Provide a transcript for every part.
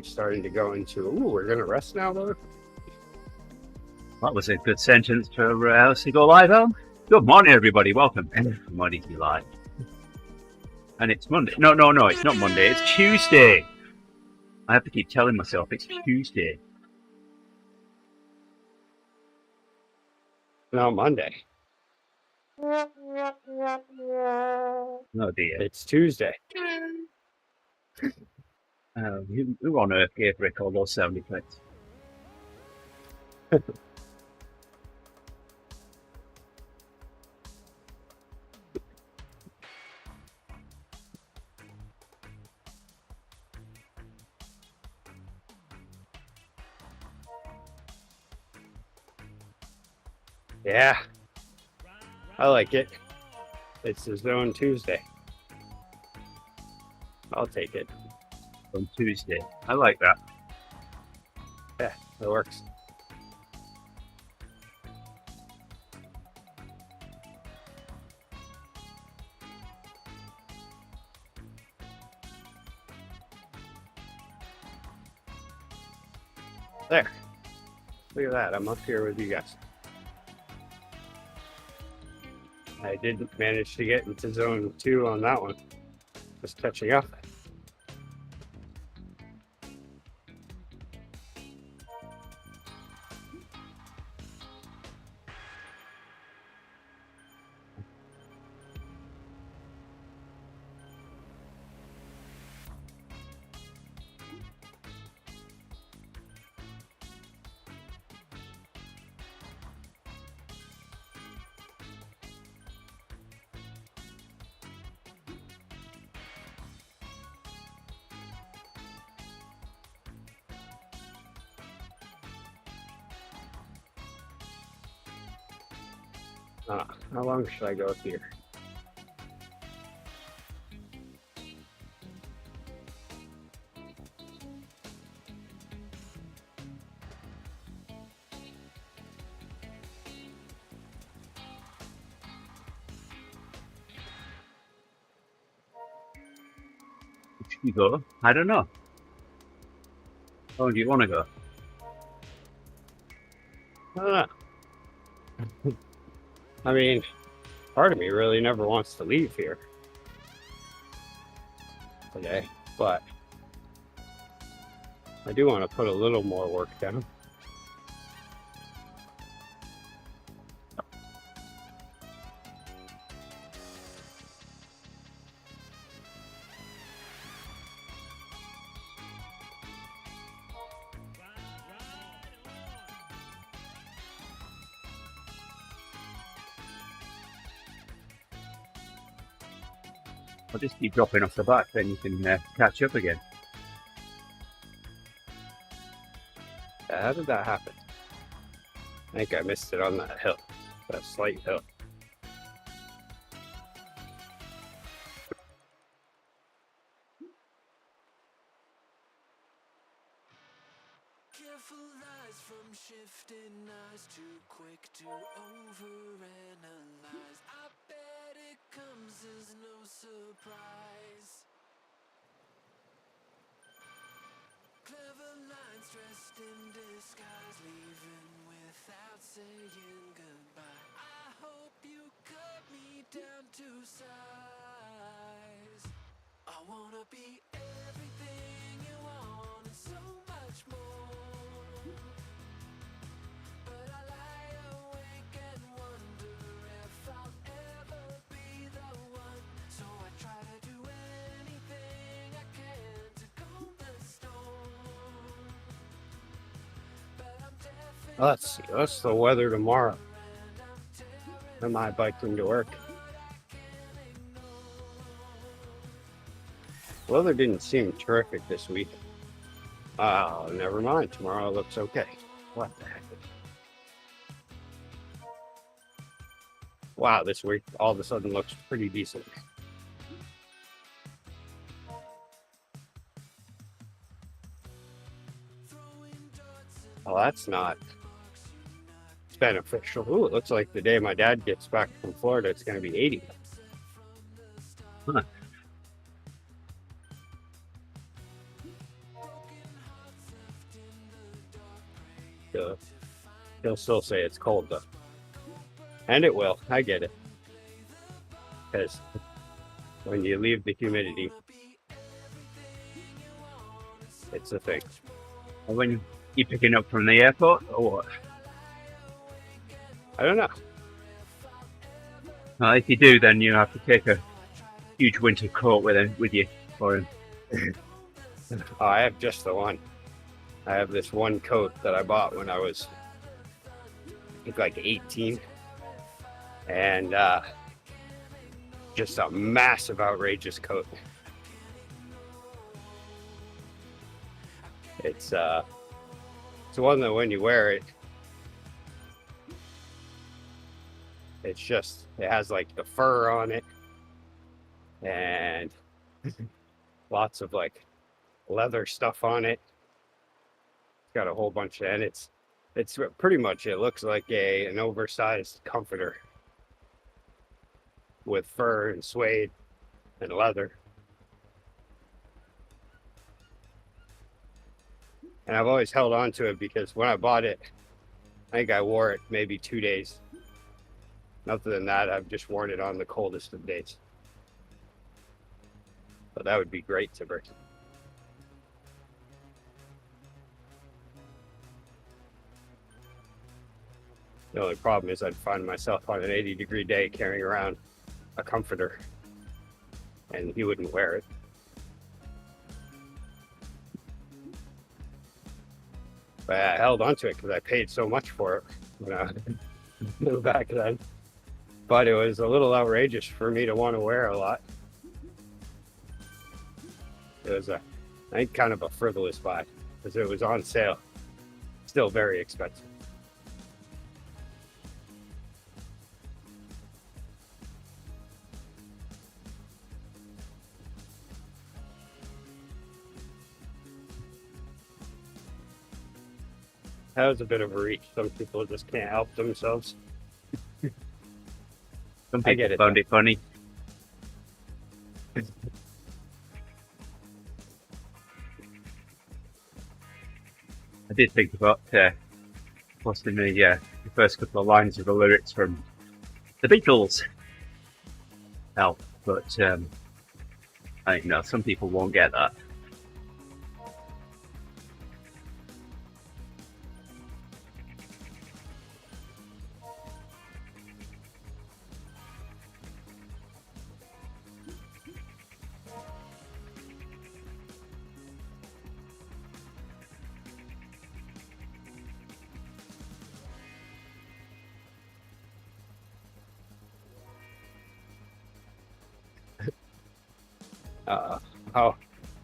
starting to go into, ooh, we're going to rest now, though. That was a good sentence for us to go live on. Good morning, everybody. Welcome to TeamODZ Live. And it's Monday. No, it's not Monday. It's Tuesday. I have to keep telling myself it's Tuesday. No, Monday. Oh dear. It's Tuesday. Who on earth gave Rick all those sound effects? Yeah, I like it. It's the Zone Tuesday. I'll take it. On Tuesday. I like that. Yeah, it works. There. Look at that. I'm up here with you guys. I didn't manage to get into Zone 2 on that one. Just catching up. How long should I go here? Should you go? I don't know. Oh, do you want to go? I don't know. I mean, part of me really never wants to leave here today, but I do want to put a little more work down. I'll just keep dropping off the back, then you can catch up again. How did that happen? I think I missed it on that hill, that slight hill. Careful eyes from shifting eyes, too quick to overanalyze. I bet it comes as no surprise. Clever lines dressed in disguise, leaving without saying goodbye. I hope you cut me down to size. I wanna be everything you want and so much more. But I lie awake and wonder if I'll ever be the one. So I try to do anything I can to calm the storm. But I'm definitely Let's see, what's the weather tomorrow? Am I biking to work? Weather didn't seem terrific this week. Oh, never mind. Tomorrow looks okay. What the heck? Wow, this week all of a sudden looks pretty decent. Oh, that's not beneficial. Ooh, it looks like the day my dad gets back from Florida, it's going to be 80. Huh. He'll still say it's cold though. And it will. I get it. Because when you leave the humidity, it's a thing. And when you're picking up from the airport, or what? I don't know. Well, if you do, then you have to take a huge winter coat with you for him. Oh, I have just the one. I have this one coat that I bought when I was, I think, like 18. And just a massive, outrageous coat. It's one that when you wear it, it's just, it has like the fur on it and lots of like leather stuff on it. It's got a whole bunch of, and it's pretty much, it looks like an oversized comforter with fur and suede and leather. And I've always held on to it because when I bought it, I think I wore it maybe 2 days. Other than that, I've just worn it on the coldest of days. But that would be great to bring. The only problem is I'd find myself on an 80-degree day carrying around a comforter, and he wouldn't wear it. But I held on to it because I paid so much for it when I moved back then. But it was a little outrageous for me to want to wear a lot. It was I think kind of a frivolous buy because it was on sale. Still very expensive. That was a bit of a reach. Some people just can't help themselves. Some I get people it, found it funny. I did think about posting the first couple of lines of the lyrics from the Beatles. Help, but I know some people won't get that.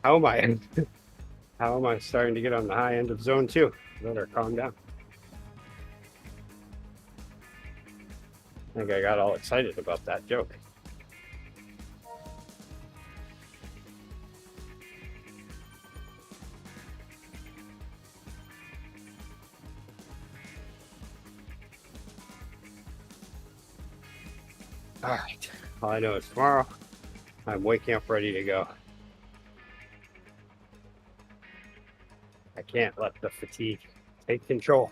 How am I? How am I starting to get on the high end of zone 2? Better calm down. I think I got all excited about that joke. All right. All I know is tomorrow I'm waking up ready to go. I can't let the fatigue take control.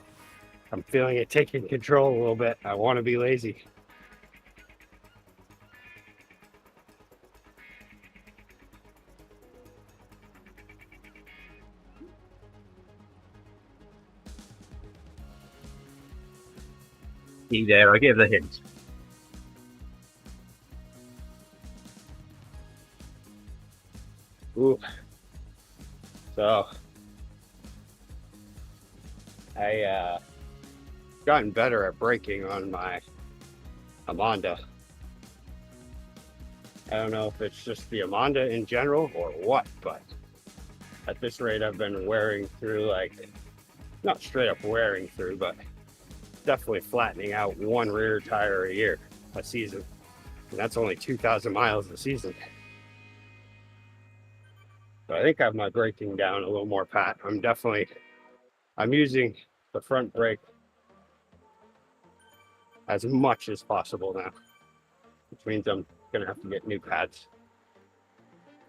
I'm feeling it taking control a little bit. I want to be lazy. See there, I gave the hint. Ooh. So I gotten better at braking on my Amanda. I don't know if it's just the Amanda in general or what, but at this rate I've been wearing through, like, not straight up wearing through, but definitely flattening out one rear tire a season. And that's only 2,000 miles a season. So I think I have my braking down a little more pat. I'm using the front brake as much as possible now, which means I'm gonna have to get new pads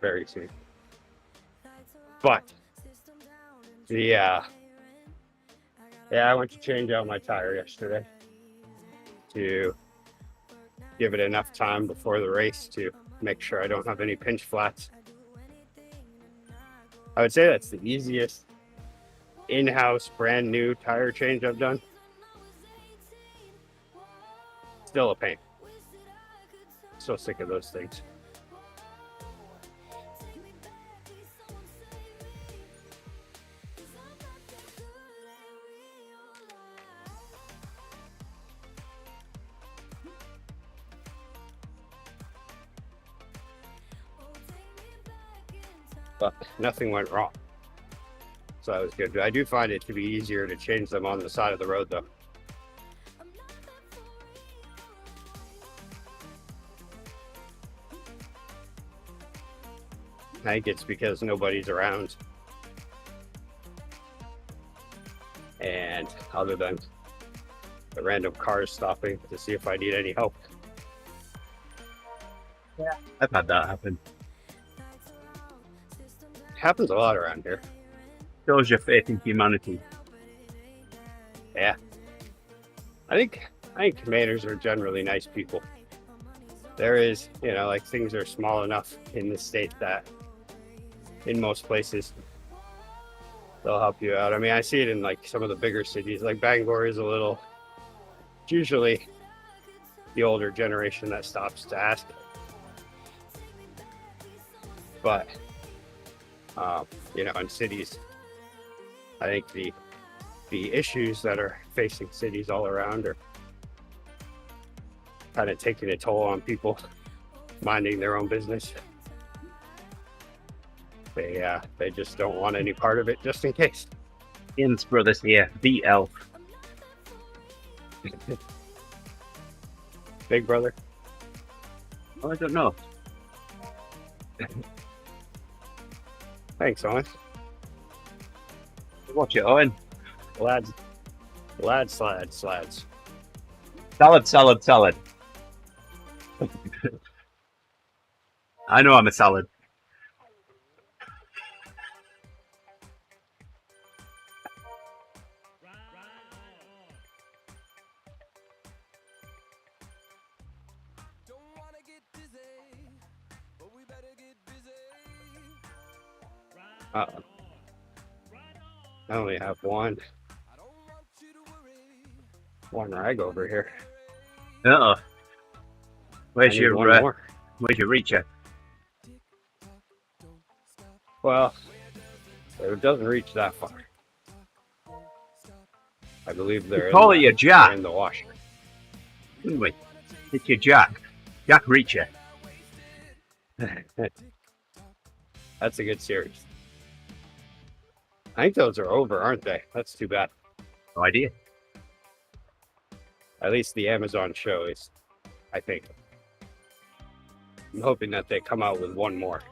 very soon. But the Yeah, I went to change out my tire yesterday to give it enough time before the race to make sure I don't have any pinch flats. I would say that's the easiest in-house brand new tire change I've done. Still a pain. So sick of those things. But nothing went wrong. So that was good. I do find it to be easier to change them on the side of the road though. I think it's because nobody's around. And other than the random cars stopping to see if I need any help. Yeah, I've had that happen. It happens a lot around here. Shows your faith in humanity. Yeah. I think commanders are generally nice people. There is, like things are small enough in the state that in most places they'll help you out. I mean, I see it in like some of the bigger cities, like Bangor is it's usually the older generation that stops to ask. But, in cities, I think the issues that are facing cities all around are kind of taking a toll on people minding their own business. They just don't want any part of it, just in case. Ian's brothers here, the elf. Big brother. Oh, I don't know. Thanks, Owen. Watch it, Owen. Lads. Salad. I know I'm a salad. Don't wanna get dizzy, but we better get busy. Uh-oh. I only have one I don't want you to worry. rag over here. Uh-oh. I Where's need your one more. where's your reacher? Well, it doesn't reach that far. I believe they're Call it your jack, in the washer. didn't we? It's your Jack Reacher. That's a good series. I think those are over, aren't they? That's too bad. No idea. At least the Amazon show is, I think. I'm hoping that they come out with one more.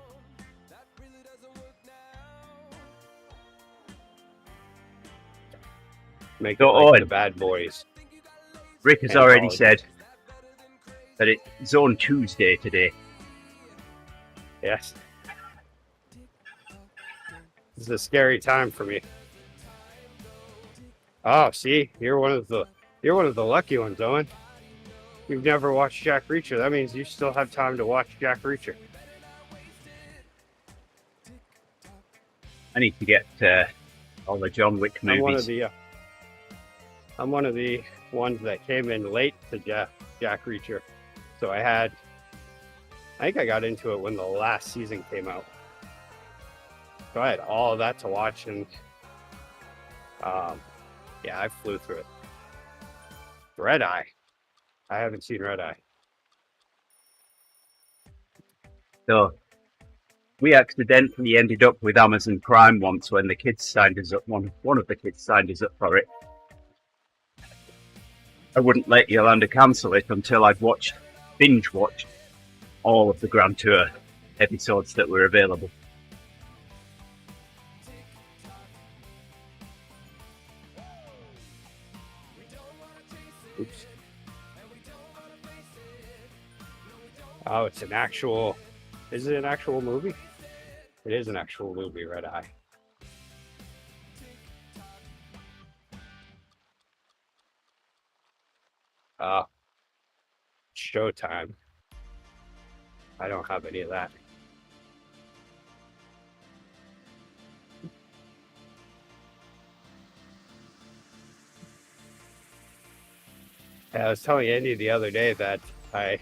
Make it So, like Owen, the Bad Boys. Rick has And already college. said that it's Zone Tuesday today. Yes. This is a scary time for me. Oh, see, you're one of the lucky ones, Owen. You've never watched Jack Reacher. That means you still have time to watch Jack Reacher. I need to get all the John Wick movies. I'm one of the ones that came in late to Jack Reacher. So I think I got into it when the last season came out. So I had all of that to watch, and I flew through it. Red Eye. I haven't seen Red Eye. So we accidentally ended up with Amazon Prime once when the kids signed us up. One of the kids signed us up for it. I wouldn't let Yolanda cancel it until I'd binge watched all of the Grand Tour episodes that were available. Oops. Oh, it's an actual. Is it an actual movie? It is an actual movie, Red Eye. Showtime. I don't have any of that. I was telling Andy the other day that I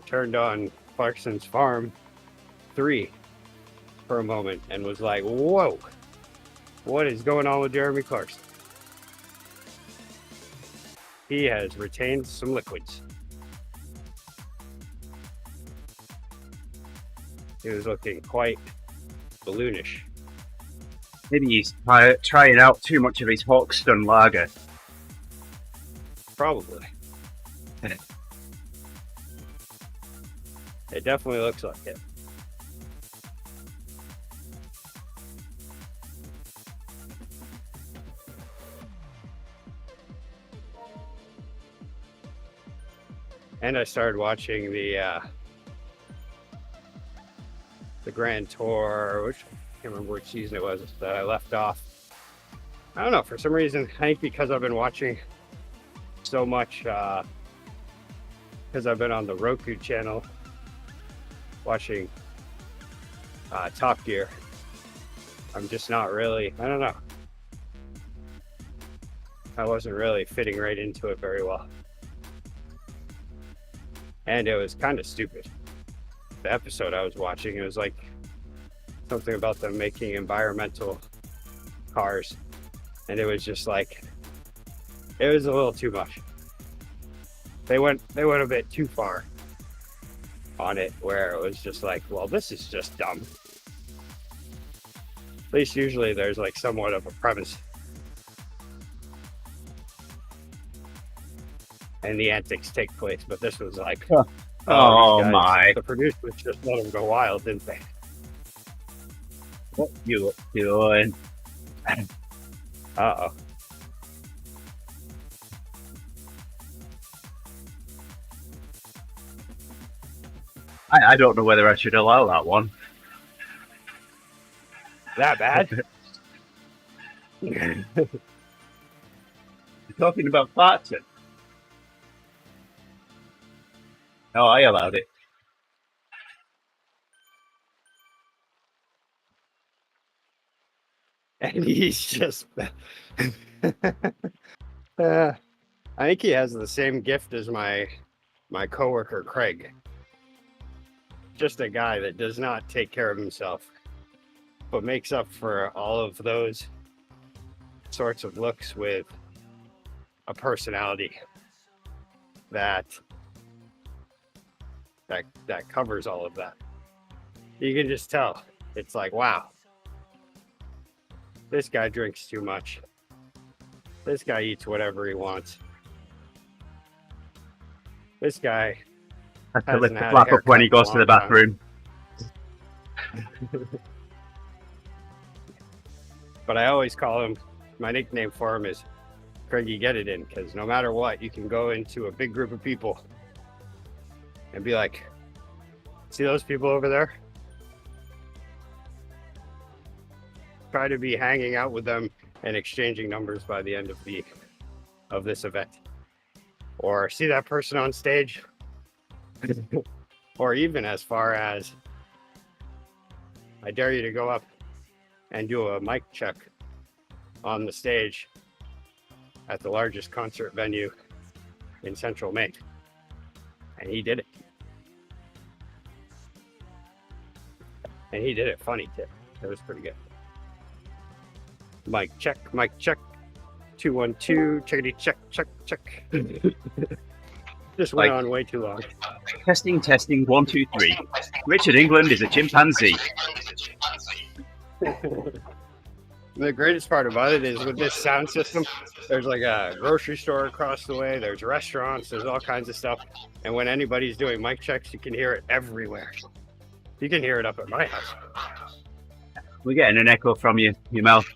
turned on Clarkson's Farm 3 for a moment and was like, whoa, what is going on with Jeremy Clarkson? He has retained some liquids. He was looking quite balloonish. Maybe he's trying out too much of his Hawkstone lager. Probably. It definitely looks like it. And I started watching the Grand Tour, which I can't remember which season it was that I left off. I don't know, for some reason, I think because I've been watching so much, because I've been on the Roku channel watching Top Gear. I'm just not really, I don't know. I wasn't really fitting right into it very well. And it was kind of stupid. The episode I was watching, it was like something about them making environmental cars. And it was just like, it was a little too much. They went a bit too far on it, where it was just like, well, this is just dumb. At least usually there's like somewhat of a premise. And the antics take place, but this was like, Oh, these guys, my. the producers just let them go wild, didn't they? What you doing? Uh-oh. I don't know whether I should allow that one. That bad? You're talking about Clarkson? No, I allowed it. And he's just I think he has the same gift as my coworker Craig. Just a guy that does not take care of himself, but makes up for all of those sorts of looks with a personality that covers all of that. You can just tell. It's like, wow, this guy drinks too much. This guy eats whatever he wants. This guy Has to hasn't lift the had a flap up when he haircut goes in to a the long time. bathroom. But I always call him, my nickname for him is Craigie Get It In, because no matter what, you can go into a big group of people and be like, see those people over there? Try to be hanging out with them and exchanging numbers by the end of this event. Or see that person on stage? Or even as far as, I dare you to go up and do a mic check on the stage at the largest concert venue in Central Maine. And he did it. And he did it funny too. It was pretty good. Mic check, 212, checkity check, check. Just went on way too long. Testing, 1, 2, 3. Richard England is a chimpanzee. The greatest part about it is with this sound system, there's like a grocery store across the way, there's restaurants, there's all kinds of stuff. And when anybody's doing mic checks, you can hear it everywhere. You can hear it up at my house. We're getting an echo from your mouth.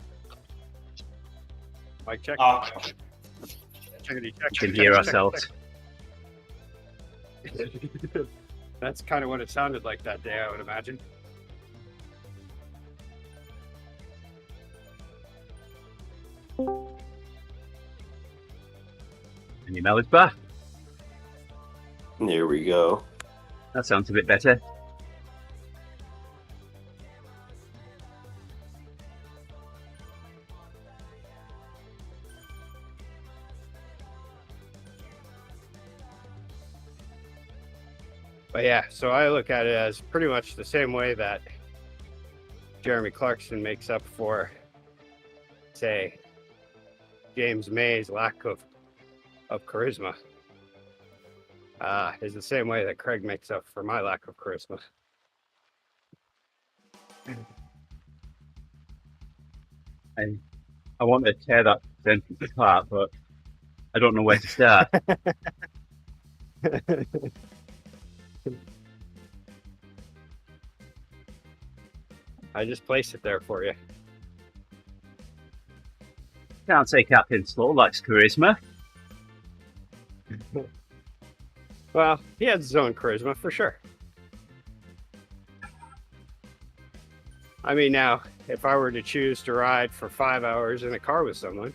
Mic check. Checkity check. We can hear ourselves. That's kind of what it sounded like that day, I would imagine. And email is back. Here we go. That sounds a bit better. But yeah, so I look at it as pretty much the same way that Jeremy Clarkson makes up for, say, James May's lack of charisma. Is the same way that Craig makes up for my lack of charisma. And I want to tear that sentence apart, but I don't know where to start. I just place it there for you. Can't say Captain Slow lacks charisma. Well, he has his own charisma for sure. I mean, now, if I were to choose to ride for 5 hours in a car with someone,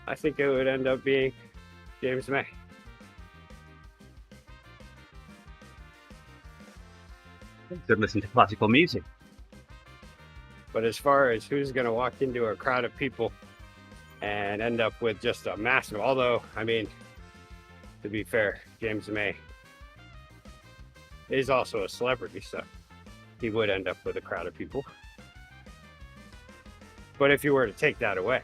I think it would end up being James May. Could listen to classical music. But as far as who's going to walk into a crowd of people and end up with just a massive, although, I mean, to be fair, James May is also a celebrity, so he would end up with a crowd of people. But if you were to take that away,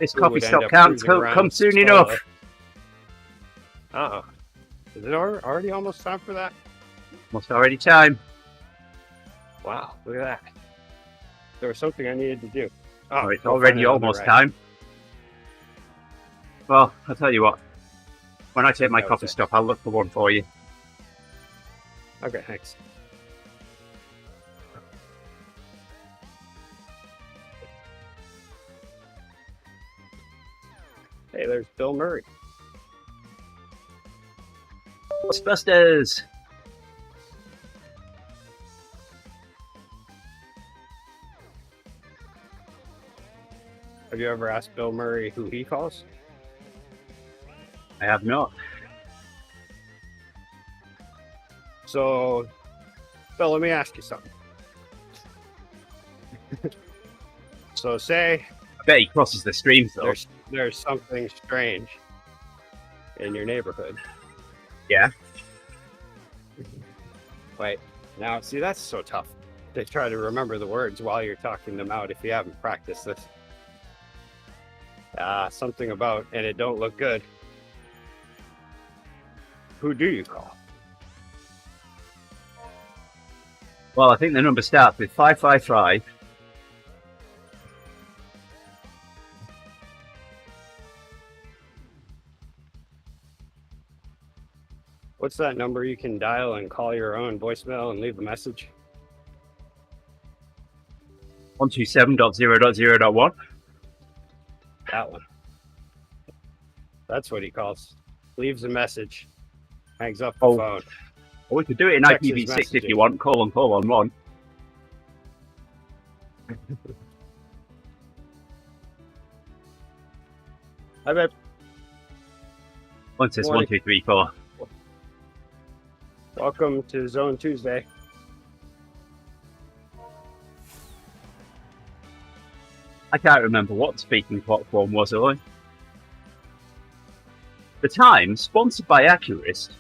This who coffee would end stop up can't cruising around come soon solo? enough. Uh-oh. Is it already almost time for that? Almost already time. Wow, look at that. There was something I needed to do. Oh, it's go find already another almost ride. time. Well, I'll tell you what. When I take my That was coffee it. stop, I'll look for one for you. Okay, thanks. Hey, there's Bill Murray. Ghostbusters! Have you ever asked Bill Murray who he calls? I have not. So, Bill, let me ask you something. So, say I bet he crosses the streams though. there's something strange in your neighborhood. Yeah. Wait, now see that's so tough to try to remember the words while you're talking them out if you haven't practiced this. Something about and it don't look good. Who do you call? Well, I think the number starts with 555. What's that number you can dial and call your own voicemail and leave a message? 127.0.0.1. That one. That's what he calls. Leaves a message. Hangs up the Oh. phone. Or we could do it in Checks his IPv6 if messages. you want. Call on one. I bet. One says Morning. 1, 2, 3, 4. Welcome to Zone Tuesday. I can't remember what the speaking platform was, Owen. The Times, sponsored by Accurist.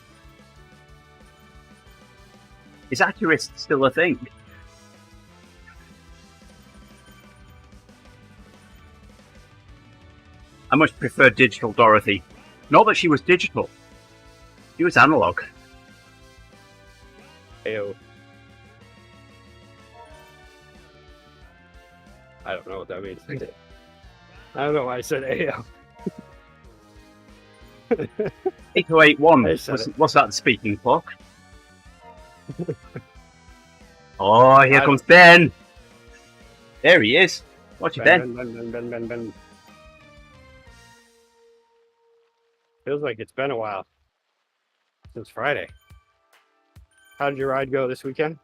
Is Accurist still a thing? I much prefer digital Dorothy. Not that she was digital. She was analog. Ayo. I don't know what that means. I don't know why I said Ayo. 8081. I said it. What's that, the speaking clock? Oh, here I comes Ben. There he is. Watch it, Ben. Ben. Feels like it's been a while since Friday. How did your ride go this weekend?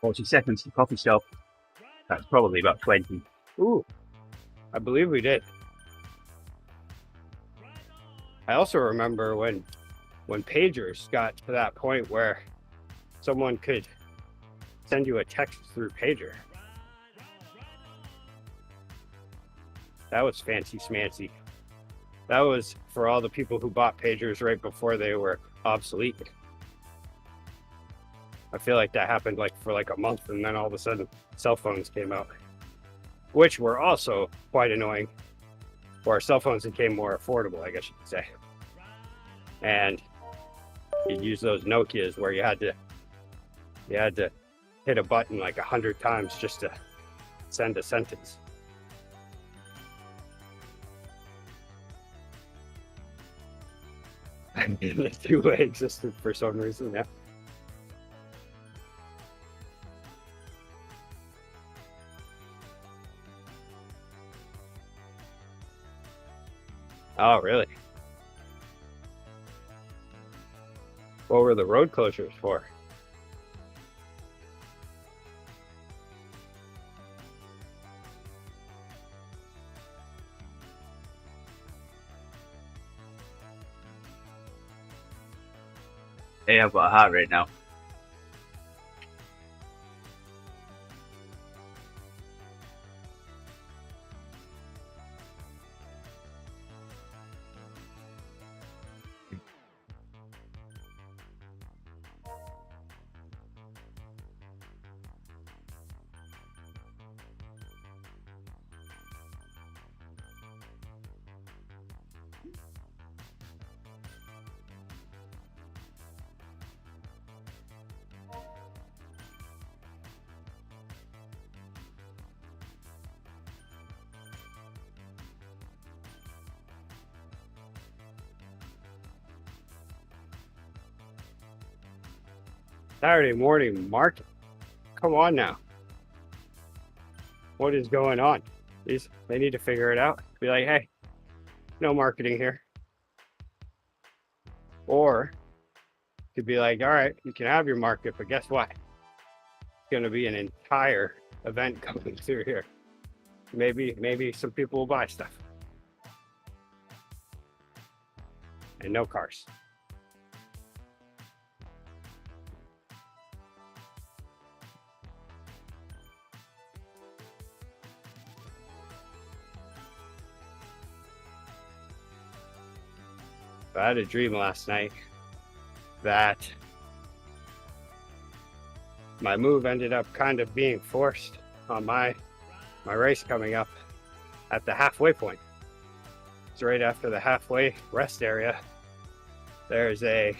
40 seconds to coffee stop. That's probably about 20. Ooh, I believe we did. I also remember when pagers got to that point where someone could send you a text through pager. That was fancy smancy. That was for all the people who bought pagers right before they were obsolete. I feel like that happened like for like a month, and then all of a sudden cell phones came out, which were also quite annoying. Or cell phones became more affordable, I guess you could say. And you'd use those Nokias where you had to hit a button like 100 times just to send a sentence. And the two-way existed for some reason, yeah. Oh, really? What were the road closures for? Hey, I've got a heart rate now. Saturday morning market. Come on now. What is going on? They need to figure it out. Be like, hey, no marketing here. Or could be like, all right, you can have your market, but guess what? It's going to be an entire event coming through here. Maybe some people will buy stuff. And no cars. I had a dream last night that my move ended up kind of being forced on my race coming up at the halfway point. It's right after the halfway rest area. There's a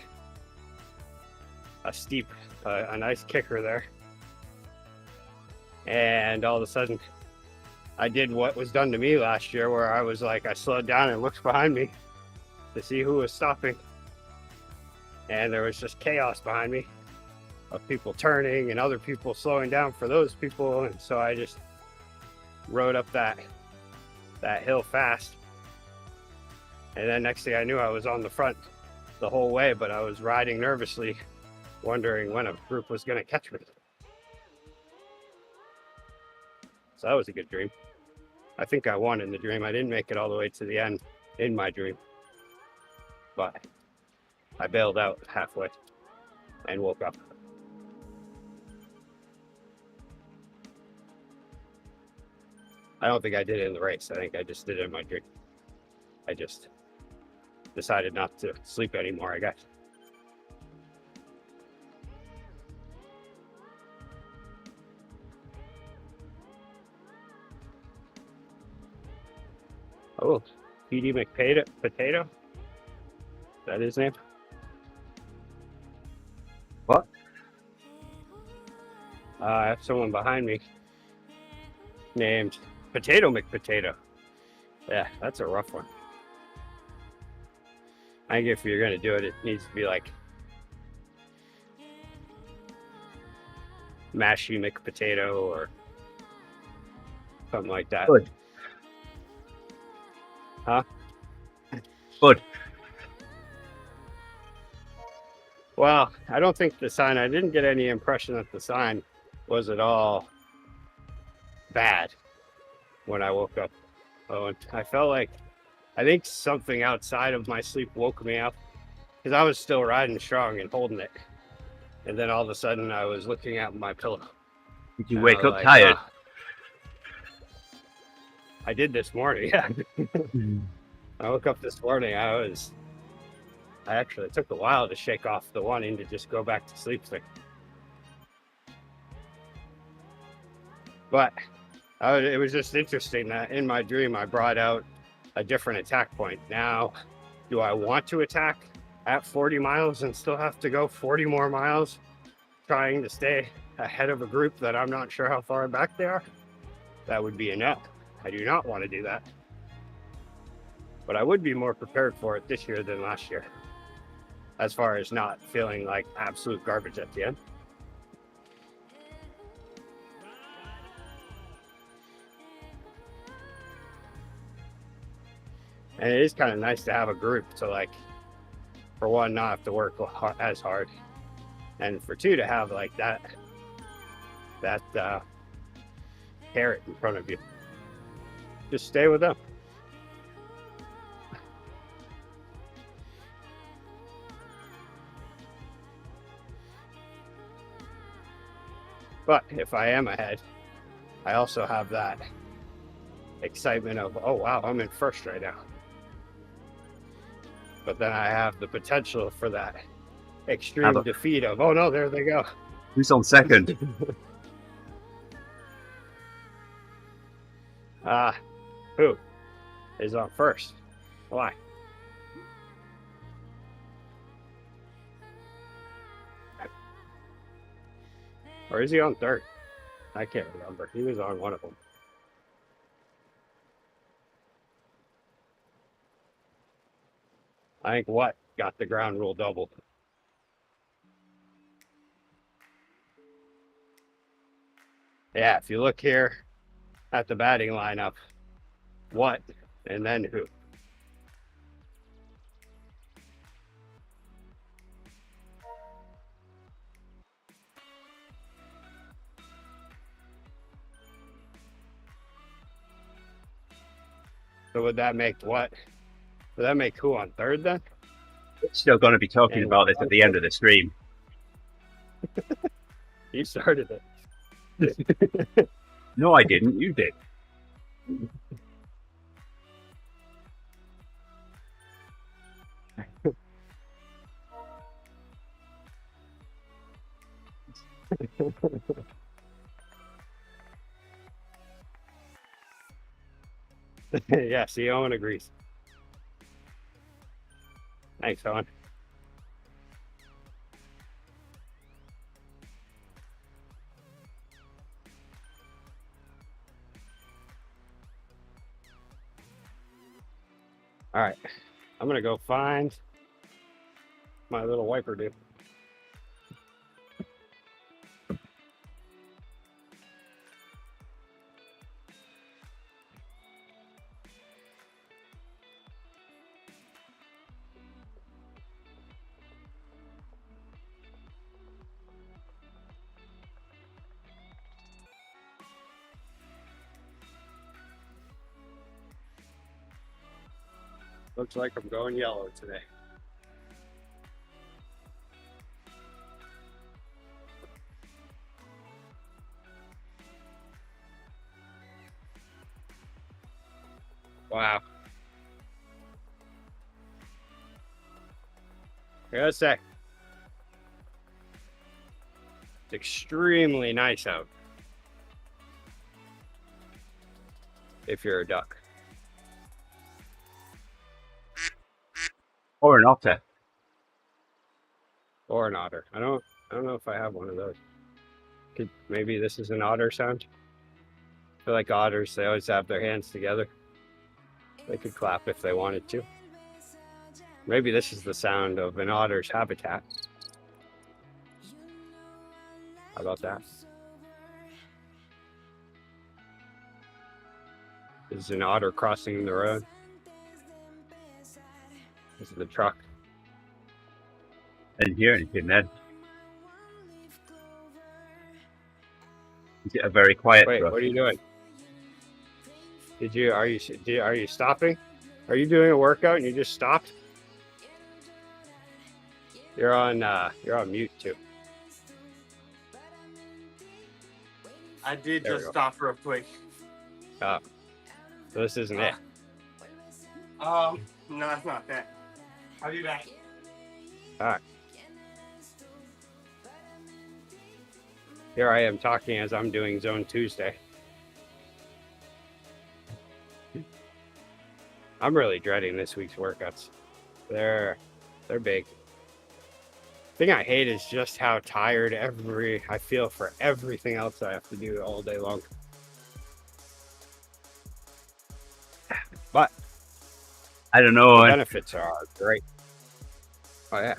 steep, a nice kicker there. And all of a sudden, I did what was done to me last year, where I was like, I slowed down and looked behind me to see who was stopping, and there was just chaos behind me of people turning and other people slowing down for those people. And so I just rode up that hill fast, and then next thing I knew, I was on the front the whole way, but I was riding nervously, wondering when a group was going to catch me. So that was a good dream. I think I won in the dream. I didn't make it all the way to the end in my dream, but I bailed out halfway and woke up. I don't think I did it in the race. I think I just did it in my dream. I just decided not to sleep anymore, I guess. Oh, PD McPotato? Is that his name? What? I have someone behind me named Potato McPotato. Yeah, that's a rough one. I think if you're going to do it, it needs to be like Mashy McPotato or something like that. Good. Huh? Good. Well, I don't think I didn't get any impression that the sign was at all bad when I woke up. Oh, and I felt like, I think something outside of my sleep woke me up because I was still riding strong and holding it. And then all of a sudden I was looking at my pillow. Did you And wake I was up like, tired? "Ah." I did this morning. Yeah. I woke up this morning. I actually, it took a while to shake off the wanting to just go back to sleep thing. But it was just interesting that in my dream, I brought out a different attack point. Now, do I want to attack at 40 miles and still have to go 40 more miles trying to stay ahead of a group that I'm not sure how far back they are? That would be a no. I do not want to do that. But I would be more prepared for it this year than last year, as far as not feeling like absolute garbage at the end. And it is kind of nice to have a group to, like, for one, not have to work as hard, and for two, to have like that carrot in front of you. Just stay with them. But if I am ahead, I also have that excitement of, oh wow, I'm in first right now. But then I have the potential for that extreme defeat of, oh no, there they go. Who's on second? Who is on first? Why? Or is he on third? I can't remember. He was on one of them. I think what got the ground rule double. Yeah, if you look here at the batting lineup, what and then who? So would that make what? Would that make who on third then? Still going to be talking about this at the end of the stream. You started it. No, I didn't. You did. Yeah, see, Owen agrees. Thanks, Owen. All right, I'm gonna go find my little wiper dude. Looks like I'm going yellow today. Wow. I gotta say, it's extremely nice out if you're a duck. Or an otter. Or an otter. I don't know if I have one of those. Maybe this is an otter sound. I feel like otters, they always have their hands together. They could clap if they wanted to. Maybe this is the sound of an otter's habitat. How about that? This is an otter crossing the road. This is the truck. I didn't hear anything then. Is it a very quiet Wait, truck? what are you doing? Are you stopping? Are you doing a workout and you just stopped? You're on mute too. I did There we just go. stop real quick. So this isn't it. No, it's not that. I'll be back. All right. Here I am talking as I'm doing Zone Tuesday. I'm really dreading this week's workouts. They're big. Thing I hate is just how tired I feel for everything else I have to do all day long. But I don't the know. benefits are great. Oh yeah.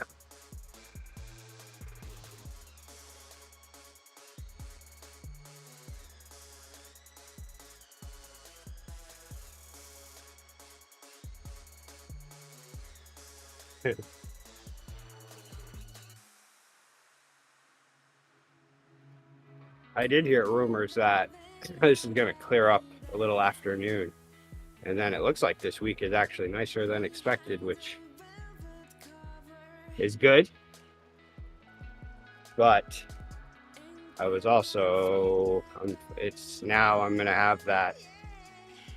I did hear rumors that this is going to clear up a little afternoon. And then it looks like this week is actually nicer than expected, which is good. But I was also, I'm going to have that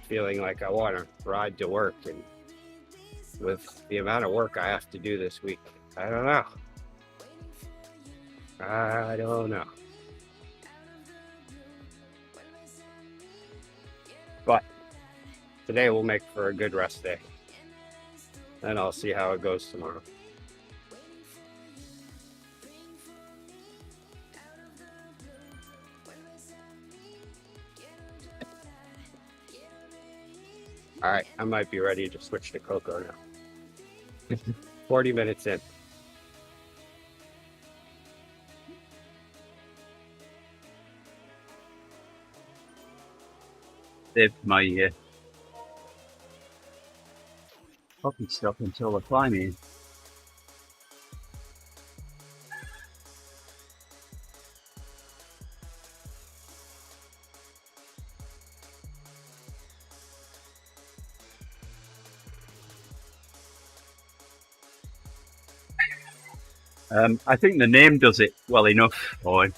feeling like I want to ride to work. And with the amount of work I have to do this week, I don't know. But today will make for a good rest day. And I'll see how it goes tomorrow. All right, I might be ready to switch to Coco now. 40 minutes in. Save my coffee stuff until the climbing. I think the name does it well enough, Owen.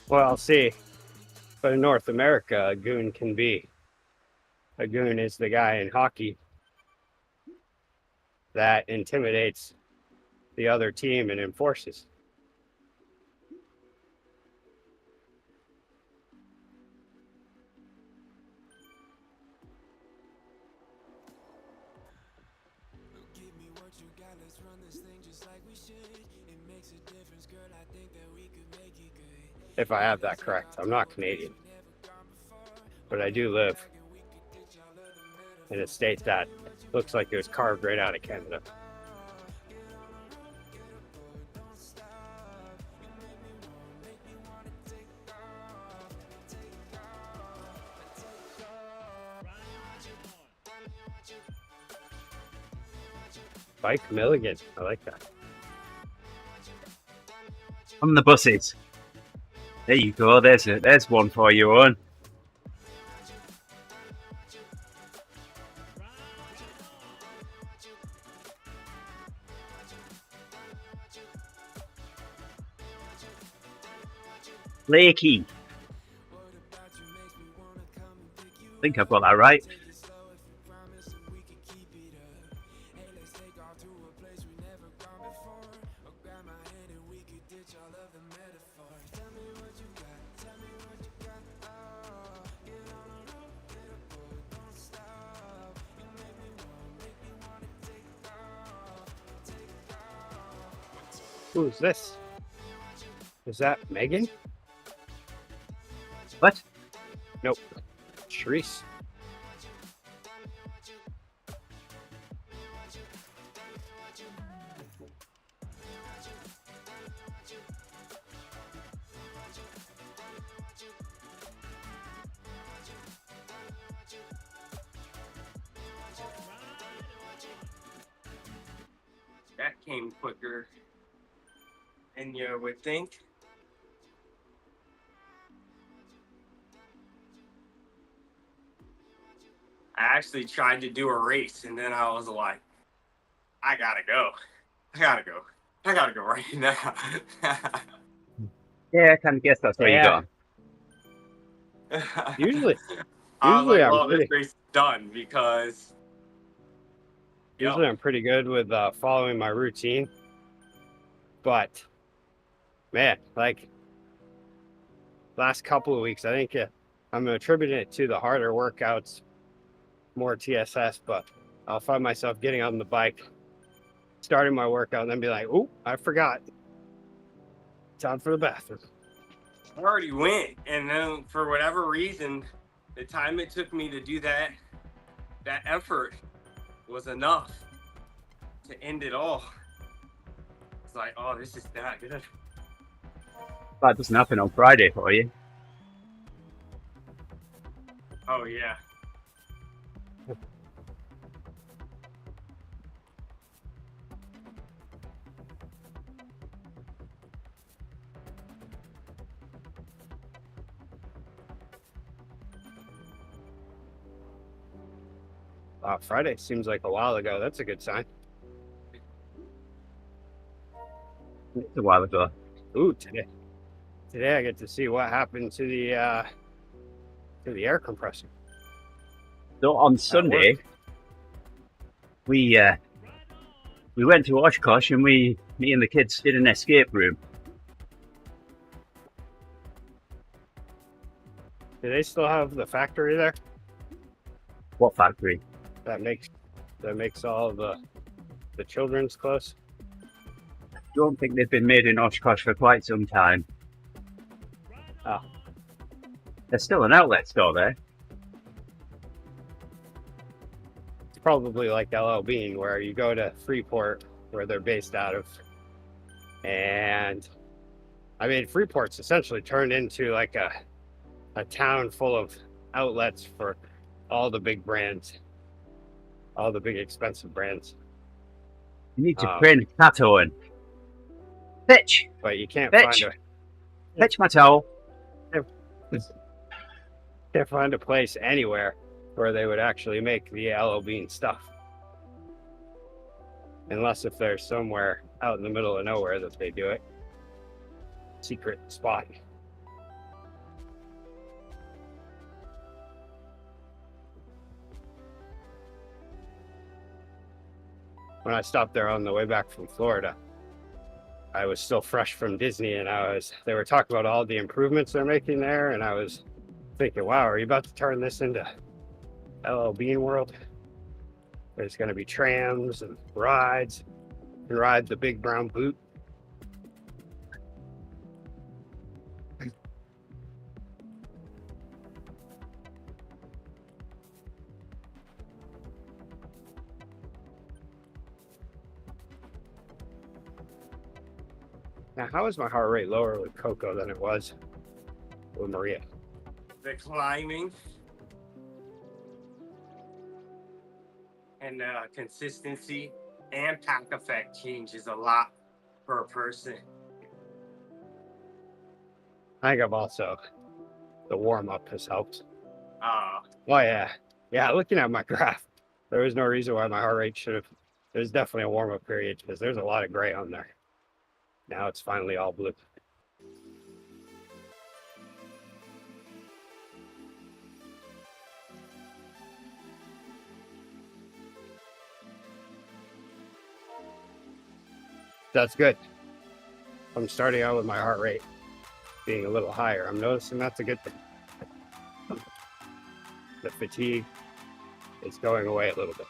Well, I'll see. But in North America, a goon is the guy in hockey that intimidates the other team and enforces. If I have that correct. I'm not Canadian. But I do live in a state that looks like it was carved right out of Canada. Bike Milligan. I like that. On the buses. There you go. There's one for you, Owen. Lakey. I think I've got that right. Who's this? Is that Megan? What? Nope. Shreese. That came quicker than you would think. I actually tried to do a race, and then I was like, I gotta go. I gotta go right now. Yeah, I kind of guess that's where you Yeah. got. Usually, I was like, I'm well, this pretty. race is done because. Usually, I'm pretty good with following my routine. But man, like last couple of weeks, I think I'm attributing it to the harder workouts, more TSS. But I'll find myself getting on the bike, starting my workout, and then be like, "Oh, I forgot. Time for the bathroom." I already went, and then for whatever reason, the time it took me to do that effort was enough to end it all. It's like, oh, this is not good. That doesn't happen on Friday for you. Oh yeah. Friday seems like a while ago. That's a good sign. It's a while ago. Ooh, today I get to see what happened to the air compressor. So on Sunday, we went to Oshkosh and me and the kids did an escape room. Do they still have the factory there What factory? that makes all the children's clothes? Don't think they've been made in Oshkosh for quite some time. Oh. There's still an outlet store there. It's probably like LL Bean, where you go to Freeport, where they're based out of, and I mean Freeport's essentially turned into like a town full of outlets for all the big brands, all the big expensive brands. You need to train a cat, Owen. Pitch! But you can't Pitch! find Pitch my towel. can't find a place anywhere where they would actually make the LL Bean stuff. Unless if there's somewhere out in the middle of nowhere that they do it. Secret spot. When I stopped there on the way back from Florida, I was still fresh from Disney, and they were talking about all the improvements they're making there, and I was thinking, wow, are you about to turn this into LL Bean World? There's going to be trams and rides. You can ride the big brown boot. Now, how is my heart rate lower with Coco than it was with Maria? The climbing and consistency and pack effect changes a lot per person. I think I've also, the warm-up has helped. Uh, Oh, yeah. Yeah, looking at my graph, there was no reason why my heart rate should have. There's definitely a warm-up period because there's a lot of gray on there. Now it's finally all blue. That's good. I'm starting out with my heart rate being a little higher. I'm noticing that's a good thing. The fatigue is going away a little bit.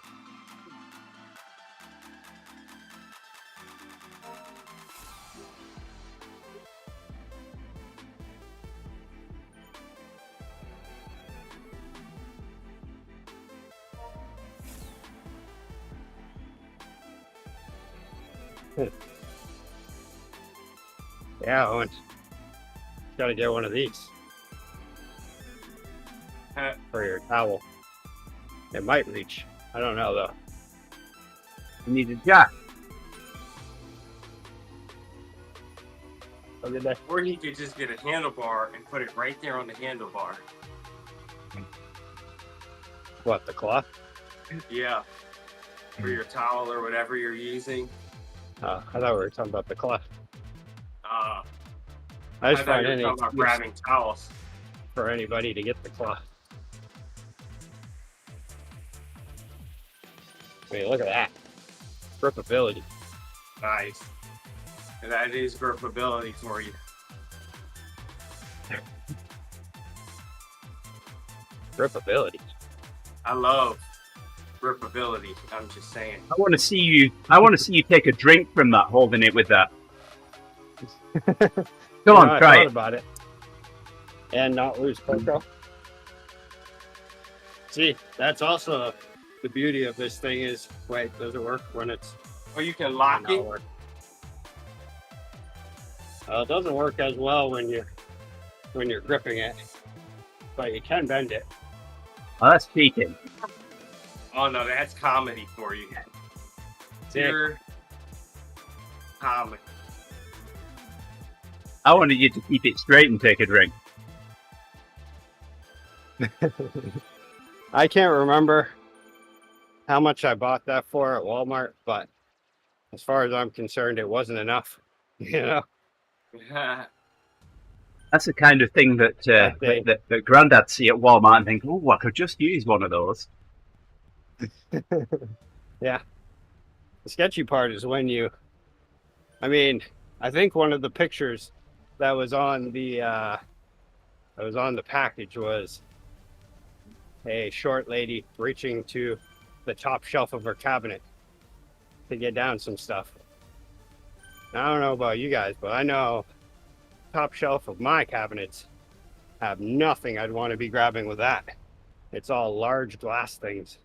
Yeah, Owen. Got to get one of these for your towel. It might reach. I don't know though. You need a jack. Look at that. or he could just get a handlebar and put it right there on the handlebar. What, the cloth? Yeah, for your towel or whatever you're using. I thought we were talking about the cloth. Uh, I I just thought find you were any talking about excuse grabbing towels. for anybody to get the cloth. I mean, look at that. Gripability. Nice. And that is gripability for you. Gripability. I love gripability. I'm just saying. I want to see you. I want to see you take a drink from that, holding it with that. Come on, I try thought it. about it. And not lose Coco. See, that's also the beauty of this thing is, wait, does it work when it's Or you can lock not it. work? It doesn't work as well when you're gripping it, but you can bend it. Oh, that's cheating. Oh no, that's comedy for you. See? Pure comedy. I wanted you to keep it straight and take a drink. I can't remember how much I bought that for at Walmart, but as far as I'm concerned, it wasn't enough. You know, That's the kind of thing that that Grandad see at Walmart and think, "Oh, I could just use one of those." yeah. The sketchy part is when I mean, I think one of the pictures that was on the package was a short lady reaching to the top shelf of her cabinet to get down some stuff. Now, I don't know about you guys, but I know top shelf of my cabinets have nothing I'd want to be grabbing with that. It's all large glass things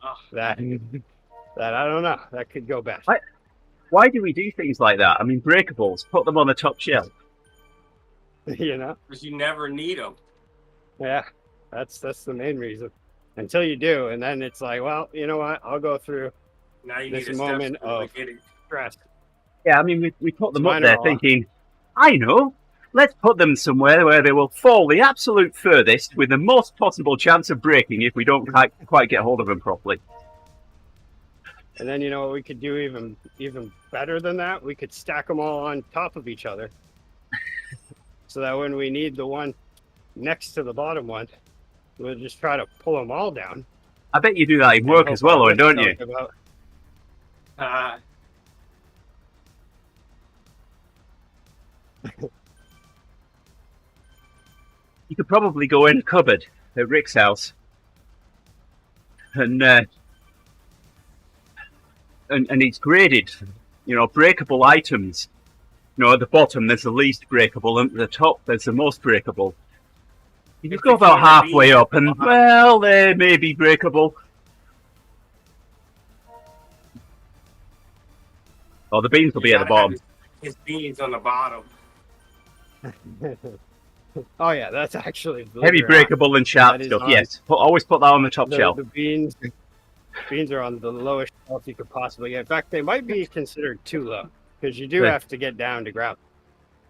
Oh, that I don't know, that could go bad. Why do we do things like that? I mean, breakables, put them on the top shelf. You know? because you never need them. Yeah, that's the main reason. Until you do, and then it's like, well, you know what? I'll go through Now you this need a moment step stool of to get it. stress. Yeah, I mean, we put them up Mine there are all- thinking, I know, let's put them somewhere where they will fall the absolute furthest with the most possible chance of breaking if we don't quite get hold of them properly. And then you know what we could do even better than that? We could stack them all on top of each other, so that when we need the one next to the bottom one, we'll just try to pull them all down. I bet you do that in and work hope as well, our or don't you? lips don't give out. You could probably go in a cupboard at Rick's house and it's graded, you know, breakable items. You know, at the bottom there's the least breakable, and at the top there's the most breakable. You If go the about can of halfway beans up, at the and bottom. well, they may be breakable. Or the beans will be at the bottom. His beans on the bottom. Oh yeah, that's actually Heavy breakable and sharp That is stuff. on- Yes, always put that on the top shelf. The beans are on the lowest shelf you could possibly get. In fact, they might be considered too low because you do Yeah. have to get down to grab.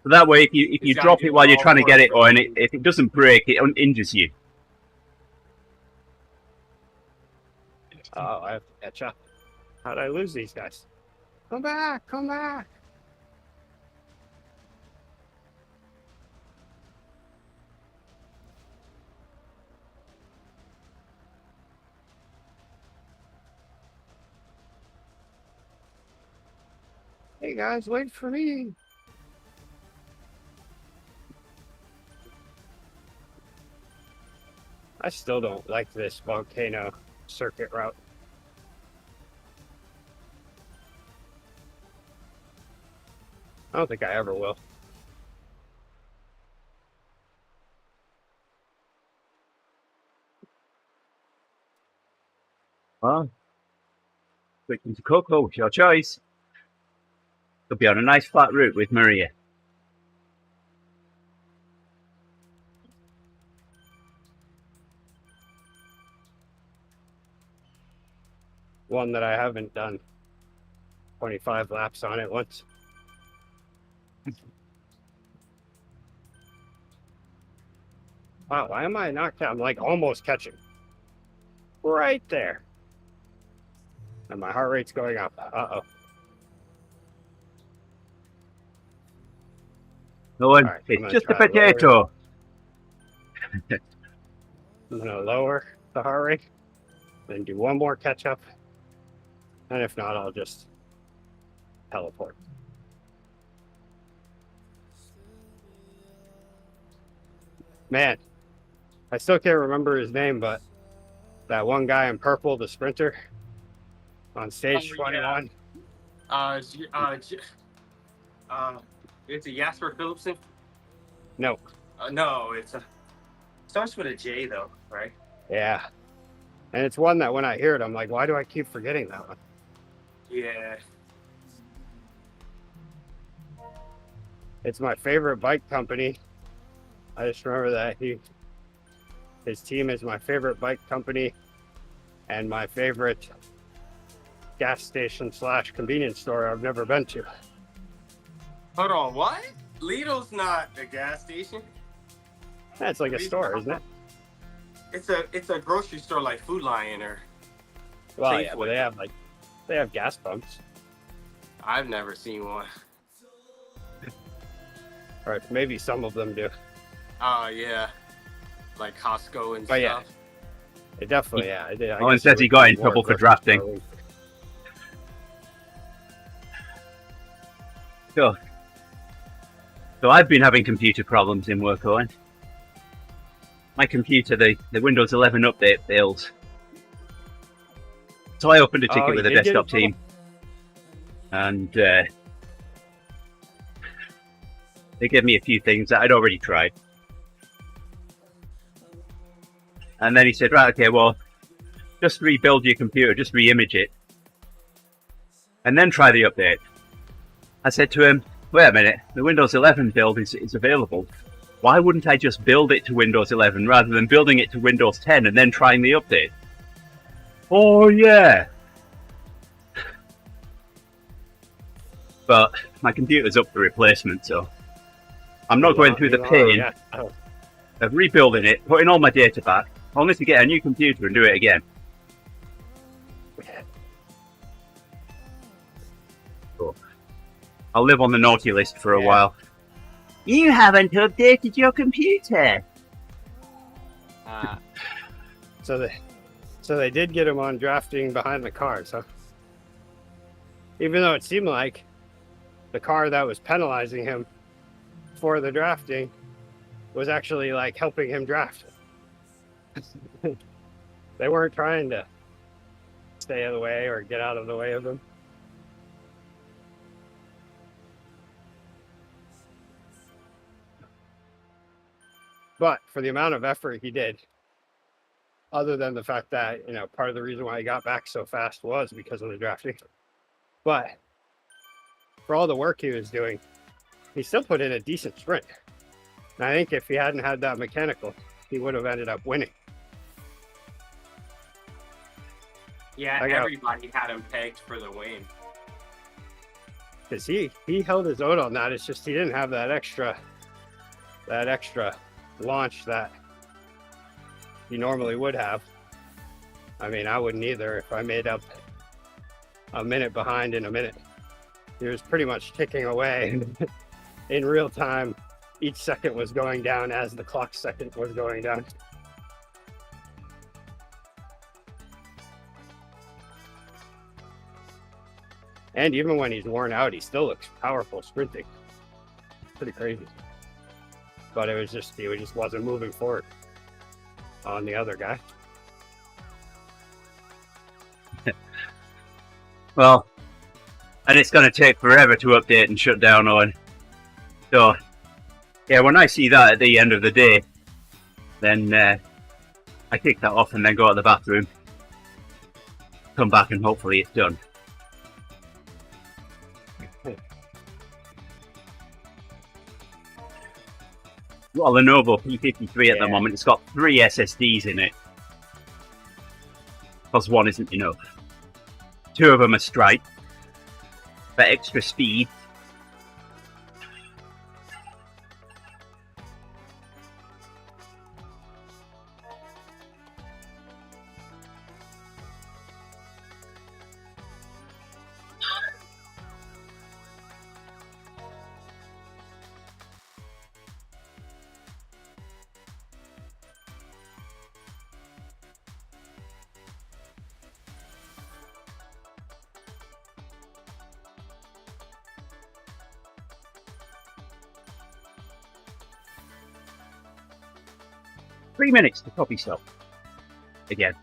So that way, if you He's gotta drop do it while you're all trying to four get it, for or you. if it doesn't break, it injures you. Oh, I have to catch up. How'd I lose these guys? Come back! Come back! Hey guys, wait for me! I still don't like this volcano circuit route. I don't think I ever will. Well, switching to Coco, your choice. Could be on a nice flat route with Maria. One that I haven't done 25 laps on it once. Wow, why am I knocked out? I'm like almost catching. right there. And my heart rate's going up. Uh-oh. No one, All right, I'm it's gonna just a try to lower it. potato. I'm gonna lower the heart rate, then do one more catch up. And if not, I'll just teleport. Man, I still can't remember his name, but that one guy in purple, the sprinter, on stage Oh, 21. It's a Jasper Philipsen. No, No, starts with a J though, right? yeah. And it's one that when I hear it, I'm like, why do I keep forgetting that one? Yeah. It's my favorite bike company. I just remember that his team is my favorite bike company and my favorite gas station / convenience store I've never been to. Hold on, what? Lidl's not a gas station. That's like a store, isn't it? It's a grocery store like Food Lion or. Well, Safeway. yeah, but they have gas pumps. I've never seen one. Or maybe some of them do. Oh yeah, like Costco and But stuff. yeah. It definitely, yeah. Owen says he got in trouble for drafting. So I've been having computer problems in work, Owen. My computer, the Windows 11 update fails. So I opened a ticket with the desktop team. And they gave me a few things that I'd already tried. And then he said, right, okay, well, just rebuild your computer, just re-image it. And then try the update. I said to him, wait a minute, the Windows 11 build is available. Why wouldn't I just build it to Windows 11 rather than building it to Windows 10 and then trying the update? Oh, yeah. But my computer's up for replacement, so I'm not going through the pain of rebuilding it, putting all my data back, only to get a new computer and do it again. So I'll live on the naughty list for a while. You haven't updated your computer. So they did get him on drafting behind the cars, huh? Even though it seemed like the car that was penalizing him for the drafting was actually like helping him draft. They weren't trying to stay out of the way or get out of the way of him. But for the amount of effort he did, other than the fact that, you know, part of the reason why he got back so fast was because of the drafting. But for all the work he was doing, he still put in a decent sprint. And I think if he hadn't had that mechanical, he would have ended up winning. Yeah, everybody had him pegged for the win. Because he held his own on that. It's just he didn't have that extra launch that he normally would have. I mean, I wouldn't either if I made up a minute behind in a minute. He was pretty much ticking away in real time. Each second was going down as the clock second was going down. And even when he's worn out, he still looks powerful sprinting. Pretty crazy. But it was just, he just wasn't moving forward on the other guy. Well, and it's going to take forever to update and shut down on. So, yeah, when I see that at the end of the day, then I kick that off and then go to the bathroom, come back and hopefully it's done. Well, Lenovo P53 at the moment, it's got 3 SSDs in it. Because one isn't enough. 2 of them are Stripe for extra speed. 3 minutes to copy stuff. Again.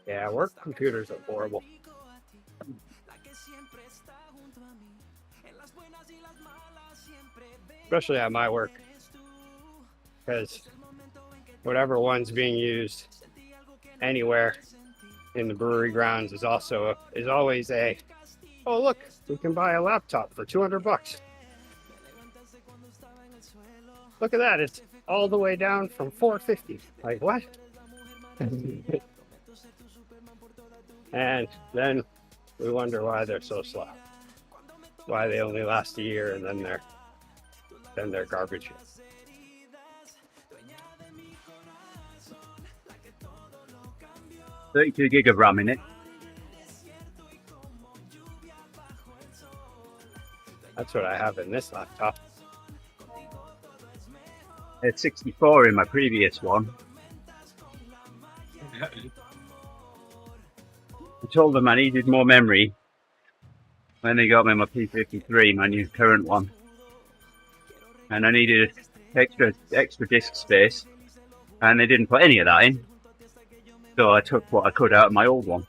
Yeah, work computers are horrible. Especially at my work. Because whatever one's being used anywhere in the brewery grounds is always a, oh look, we can buy a laptop for $200. Look at that, it's all the way down from $450. Like what? And then we wonder why they're so slow. Why they only last a year and then they're garbage. $32 gig of RAM in it. That's what I have in this laptop. I had 64 in my previous one. I told them I needed more memory when they got me my P53, my new current one. And I needed extra disk space, and they didn't put any of that in. So I took what I could out of my old one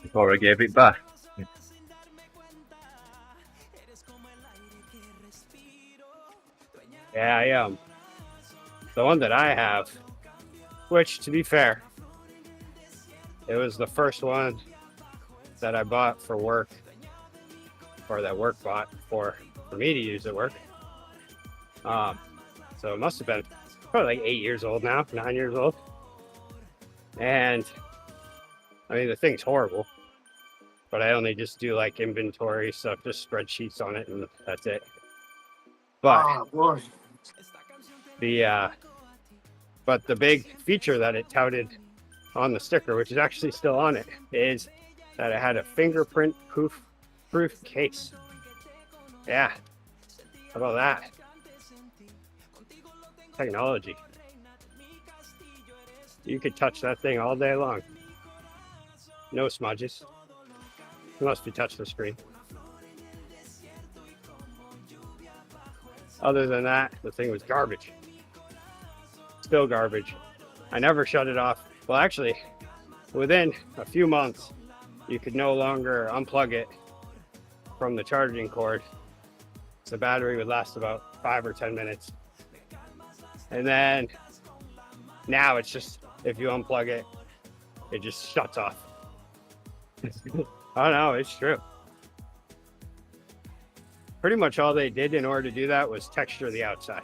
before I gave it back. Yeah, the one that I have, which to be fair, it was the first one that I bought for work, or that work bought for me to use at work. So it must have been probably like 8 years old now, 9 years old. And I mean, the thing's horrible, but I only just do like inventory stuff, just spreadsheets on it, and that's it. But the big feature that it touted on the sticker, which is actually still on it, is that it had a fingerprint proof case. Yeah, how about that? Technology. You could touch that thing all day long. No smudges. Unless you touch the screen. Other than that, the thing was garbage. Still garbage. I never shut it off. Well, actually, within a few months, you could no longer unplug it from the charging cord. So the battery would last about 5 or 10 minutes. And then now it's just, if you unplug it, it just shuts off. Oh no, it's true. Pretty much all they did in order to do that was texture the outside.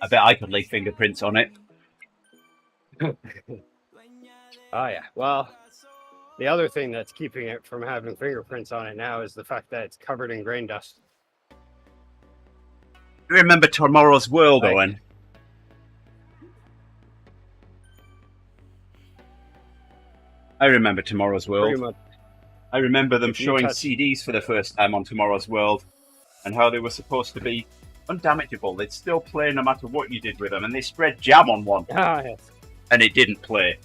I bet I could leave fingerprints on it. Oh yeah, well, the other thing that's keeping it from having fingerprints on it now is the fact that it's covered in grain dust. You remember Tomorrow's World, Owen? I remember Tomorrow's World. I remember them showing CDs for the first time on Tomorrow's World and how they were supposed to be undamageable. They'd still play no matter what you did with them, and they spread jam on one. Ah, yes. And it didn't play.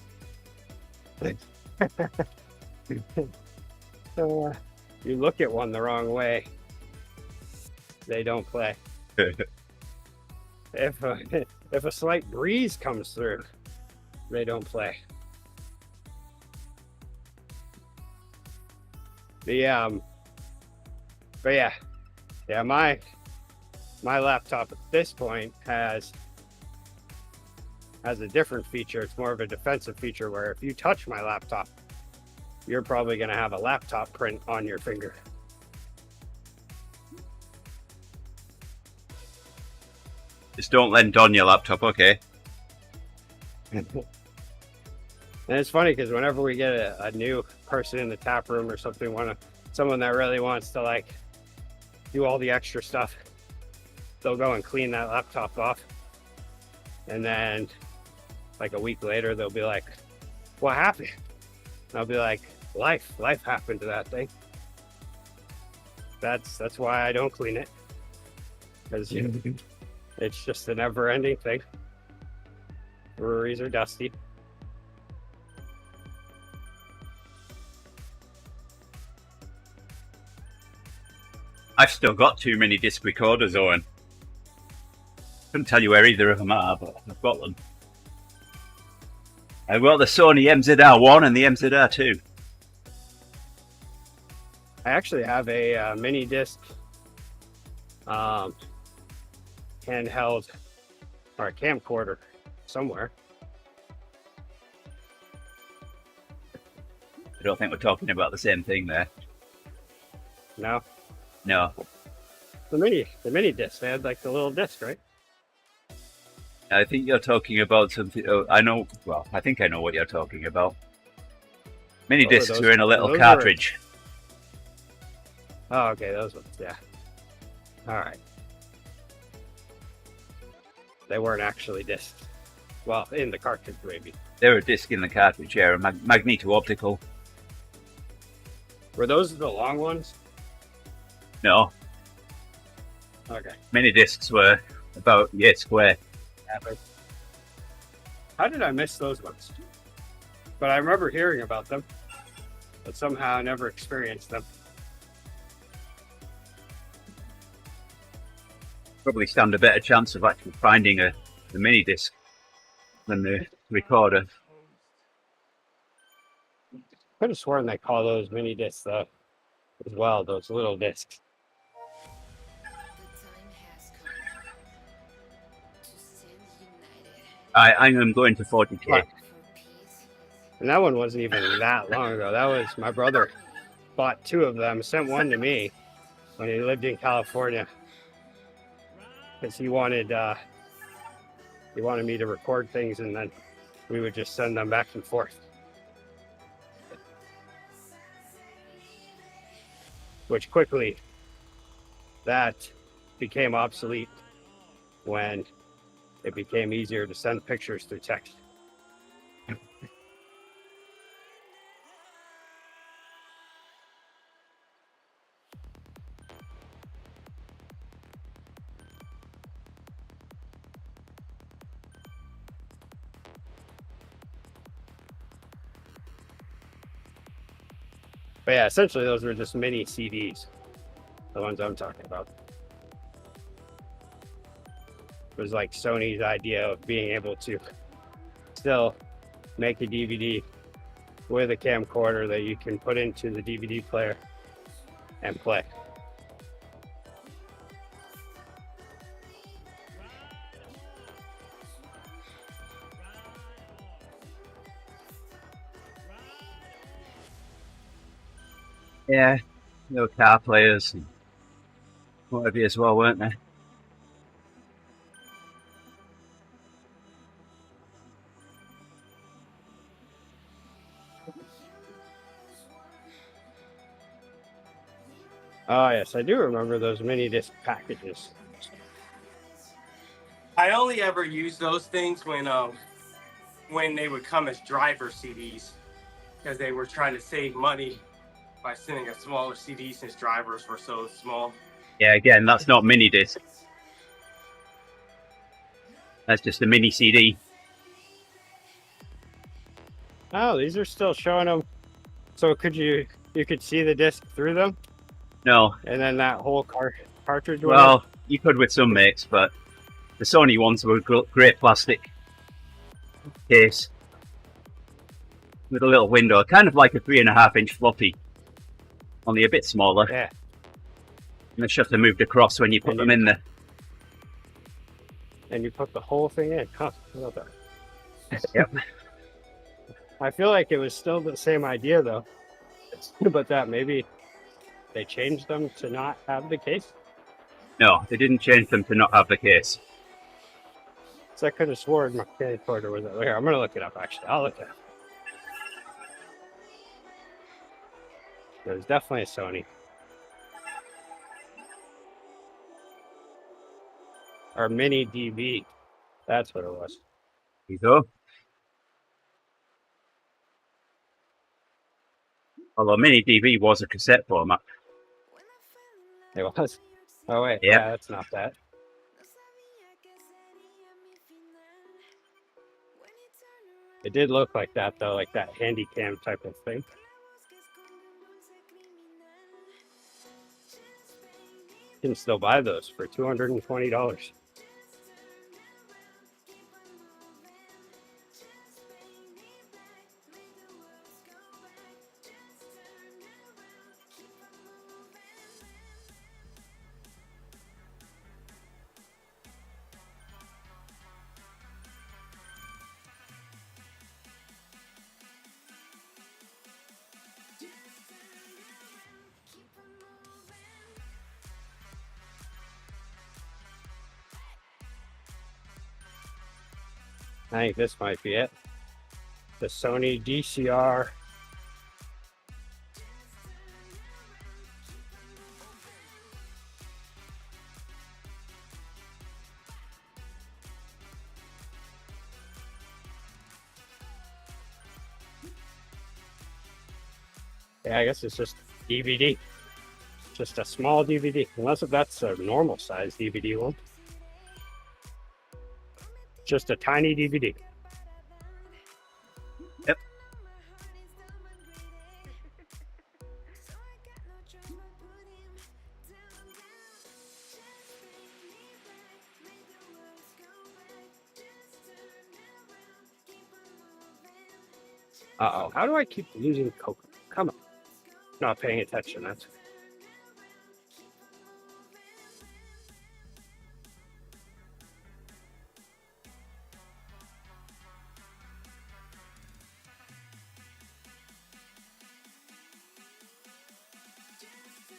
So, you look at one the wrong way, they don't play. If a slight breeze comes through, they don't play. But yeah, my laptop at this point has a different feature. It's more of a defensive feature where if you touch my laptop, you're probably going to have a laptop print on your finger. Just don't lend on your laptop, okay? And it's funny because whenever we get a new person in the tap room or something, someone that really wants to like do all the extra stuff, they'll go and clean that laptop off. And then like a week later, they'll be like, what happened? And I'll be like, life happened to that thing. That's why I don't clean it. Because It's just a never-ending thing. Breweries are dusty. I've still got 2 mini disc recorders, Owen. Couldn't tell you where either of them are, but I've got them. I've got the Sony MZR1 and the MZR2. I actually have a mini disc handheld or a camcorder somewhere. I don't think we're talking about the same thing there. No, No. the mini disc. They had like the little disc, right? I think you're talking about something. Oh, I know. Well, I think I know what you're talking about. Mini What were discs those? are in a little Those were- cartridge. Oh, okay, those ones. Yeah. All right. They weren't actually discs. Well, in the cartridge, maybe. They're a disc in the cartridge, yeah, a magneto-optical. Were those the long ones? No, Okay. mini discs were about square. How did I miss those ones? But I remember hearing about them, but somehow I never experienced them. Probably stand a better chance of actually finding the mini disc than the recorder. Could have sworn they call those mini discs though, as well. Those little discs. The time has come to stand united I am going to 40k. What? for peace. And that one wasn't even that long ago. That was my brother bought 2 of them, sent one to me when he lived in California, because he wanted me to record things, and then we would just send them back and forth. Which quickly, that became obsolete when it became easier to send pictures through text. But yeah, essentially those were just mini CDs, the ones I'm talking about. It was like Sony's idea of being able to still make a DVD with a camcorder that you can put into the DVD player and play. Yeah, car players and what have you as well, weren't they? Oh yes, I do remember those mini disc packages. I only ever used those things when they would come as driver CDs, because they were trying to save money by sending a smaller CD since drivers were so small. Yeah, again, that's not mini disc. That's just a mini CD. Oh, these are still showing them. So you could see the disc through them, No, and then that whole cartridge. well, you could with some mates, but the Sony ones were great plastic case with a little window, kind of like a 3.5-inch floppy, only a bit smaller. Yeah. And the shutter moved across when you put them in there. And you put the whole thing in. Huh, I love that. Yep. I feel like it was still the same idea though, but that maybe they changed them to not have the case. No, they didn't change them to not have the case. So I could have sworn my camcorder was over here. I'm gonna look it up actually. I'll look it up. It was definitely a Sony. Or mini DV. That's what it was. There you go. Although mini DV was a cassette format. It was. Oh wait, Yep. yeah, that's not that. It did look like that though, like that handy cam type of thing. You can still buy those for $220. I think this might be it. The Sony DCR. Yeah, I guess it's just DVD. Just a small DVD, unless if that's a normal size DVD one. Just a tiny DVD. Yep. Uh-oh, how do I keep losing Coke? Come on. Not paying attention, that's...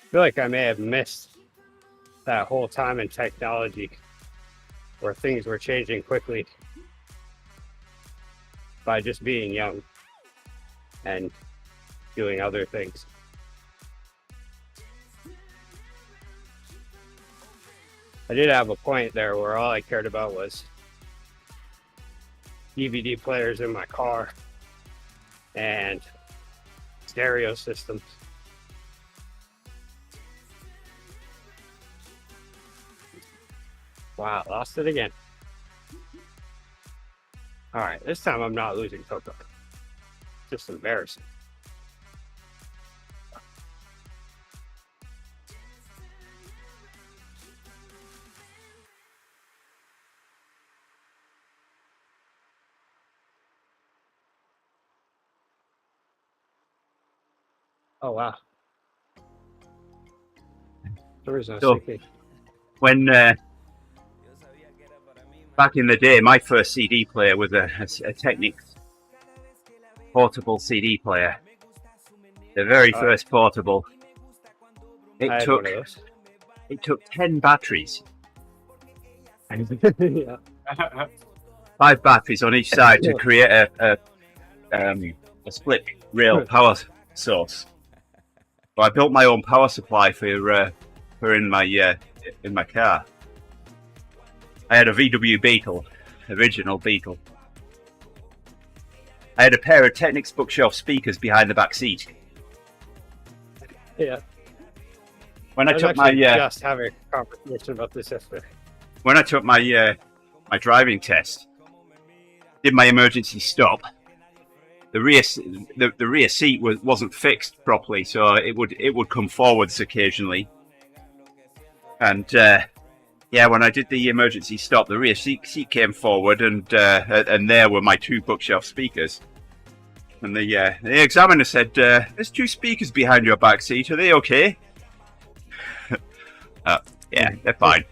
I feel like I may have missed that whole time in technology where things were changing quickly by just being young and doing other things. I did have a point there where all I cared about was DVD players in my car and stereo systems. Wow, lost it again. All right, this time I'm not losing Coco. Just embarrassing. Oh, wow. There is no So- secret. When back in the day, my first CD player was a Technics portable CD player. The very first portable. I It had took one of those. 10 batteries, Yeah. 5 batteries on each side to create a split rail power source. So I built my own power supply for in my car. I had a VW Beetle, original Beetle. I had a pair of Technics bookshelf speakers behind the back seat. Yeah. When I was took my actually just having a conversation about this yesterday. when I took my my driving test, did my emergency stop. The rear seat wasn't fixed properly, so it would come forwards occasionally. And when I did the emergency stop, the rear seat came forward, and there were my 2 bookshelf speakers. And the examiner said, "There's 2 speakers behind your back seat. Are they okay?" Yeah, they're fine.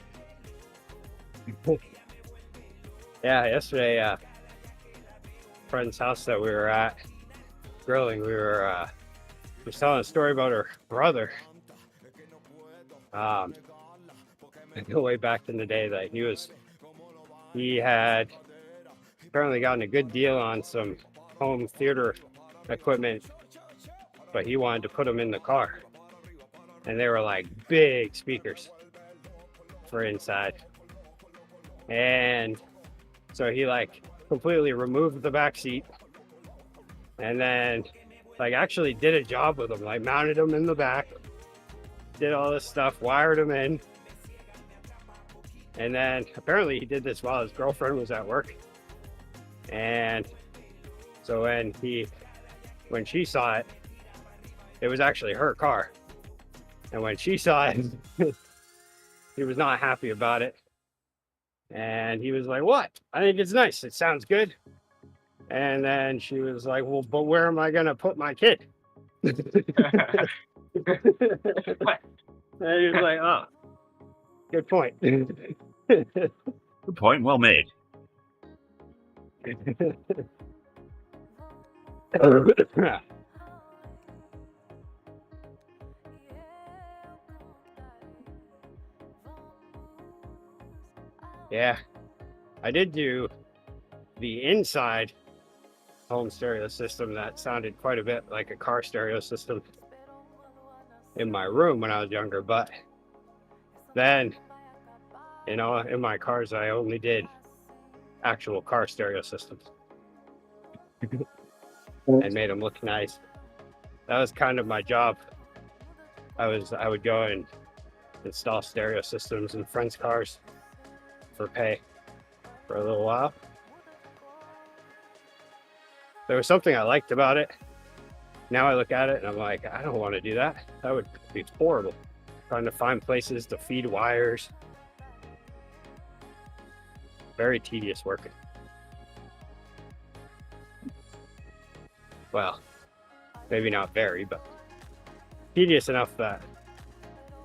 Yeah, yesterday, friend's house that we were at grilling, we were telling a story about her brother. Way back in the day that he had apparently gotten a good deal on some home theater equipment, but he wanted to put them in the car, and they were like big speakers for inside. And so he like completely removed the back seat and then like actually did a job with them, like mounted them in the back, did all this stuff, wired them in. And then apparently he did this while his girlfriend was at work. And So when she saw it, it was actually her car. And when she saw it, he was not happy about it. And he was like, "What? I think it's nice. It sounds good." And then she was like, "Well, but where am I going to put my kid?" And he was like, "Oh, good point." Good point. Well made. Yeah, I did do the inside home stereo system that sounded quite a bit like a car stereo system in my room when I was younger, but then, you know, in my cars, I only did actual car stereo systems and made them look nice. That was kind of my job. I would go and install stereo systems in friends' cars for pay for a little while. There was something I liked about it. Now I look at it and I'm like, I don't want to do that. That would be horrible. Trying to find places to feed wires. Very tedious work. Well, maybe not very, but tedious enough that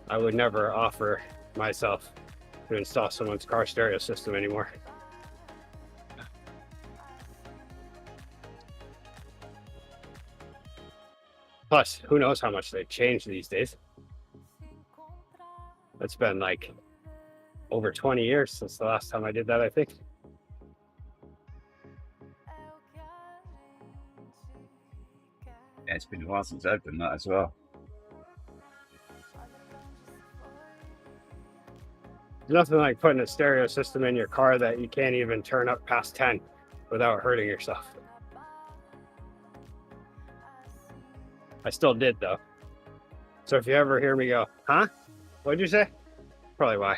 I would never offer myself to install someone's car stereo system anymore. Plus, who knows how much they've changed these days. It's been like over 20 years since the last time I did that, I think. Yeah, it's been a while since I've done that as well. There's nothing like putting a stereo system in your car that you can't even turn up past 10 without hurting yourself. I still did though. So if you ever hear me go, "Huh? What'd you say?" Probably why.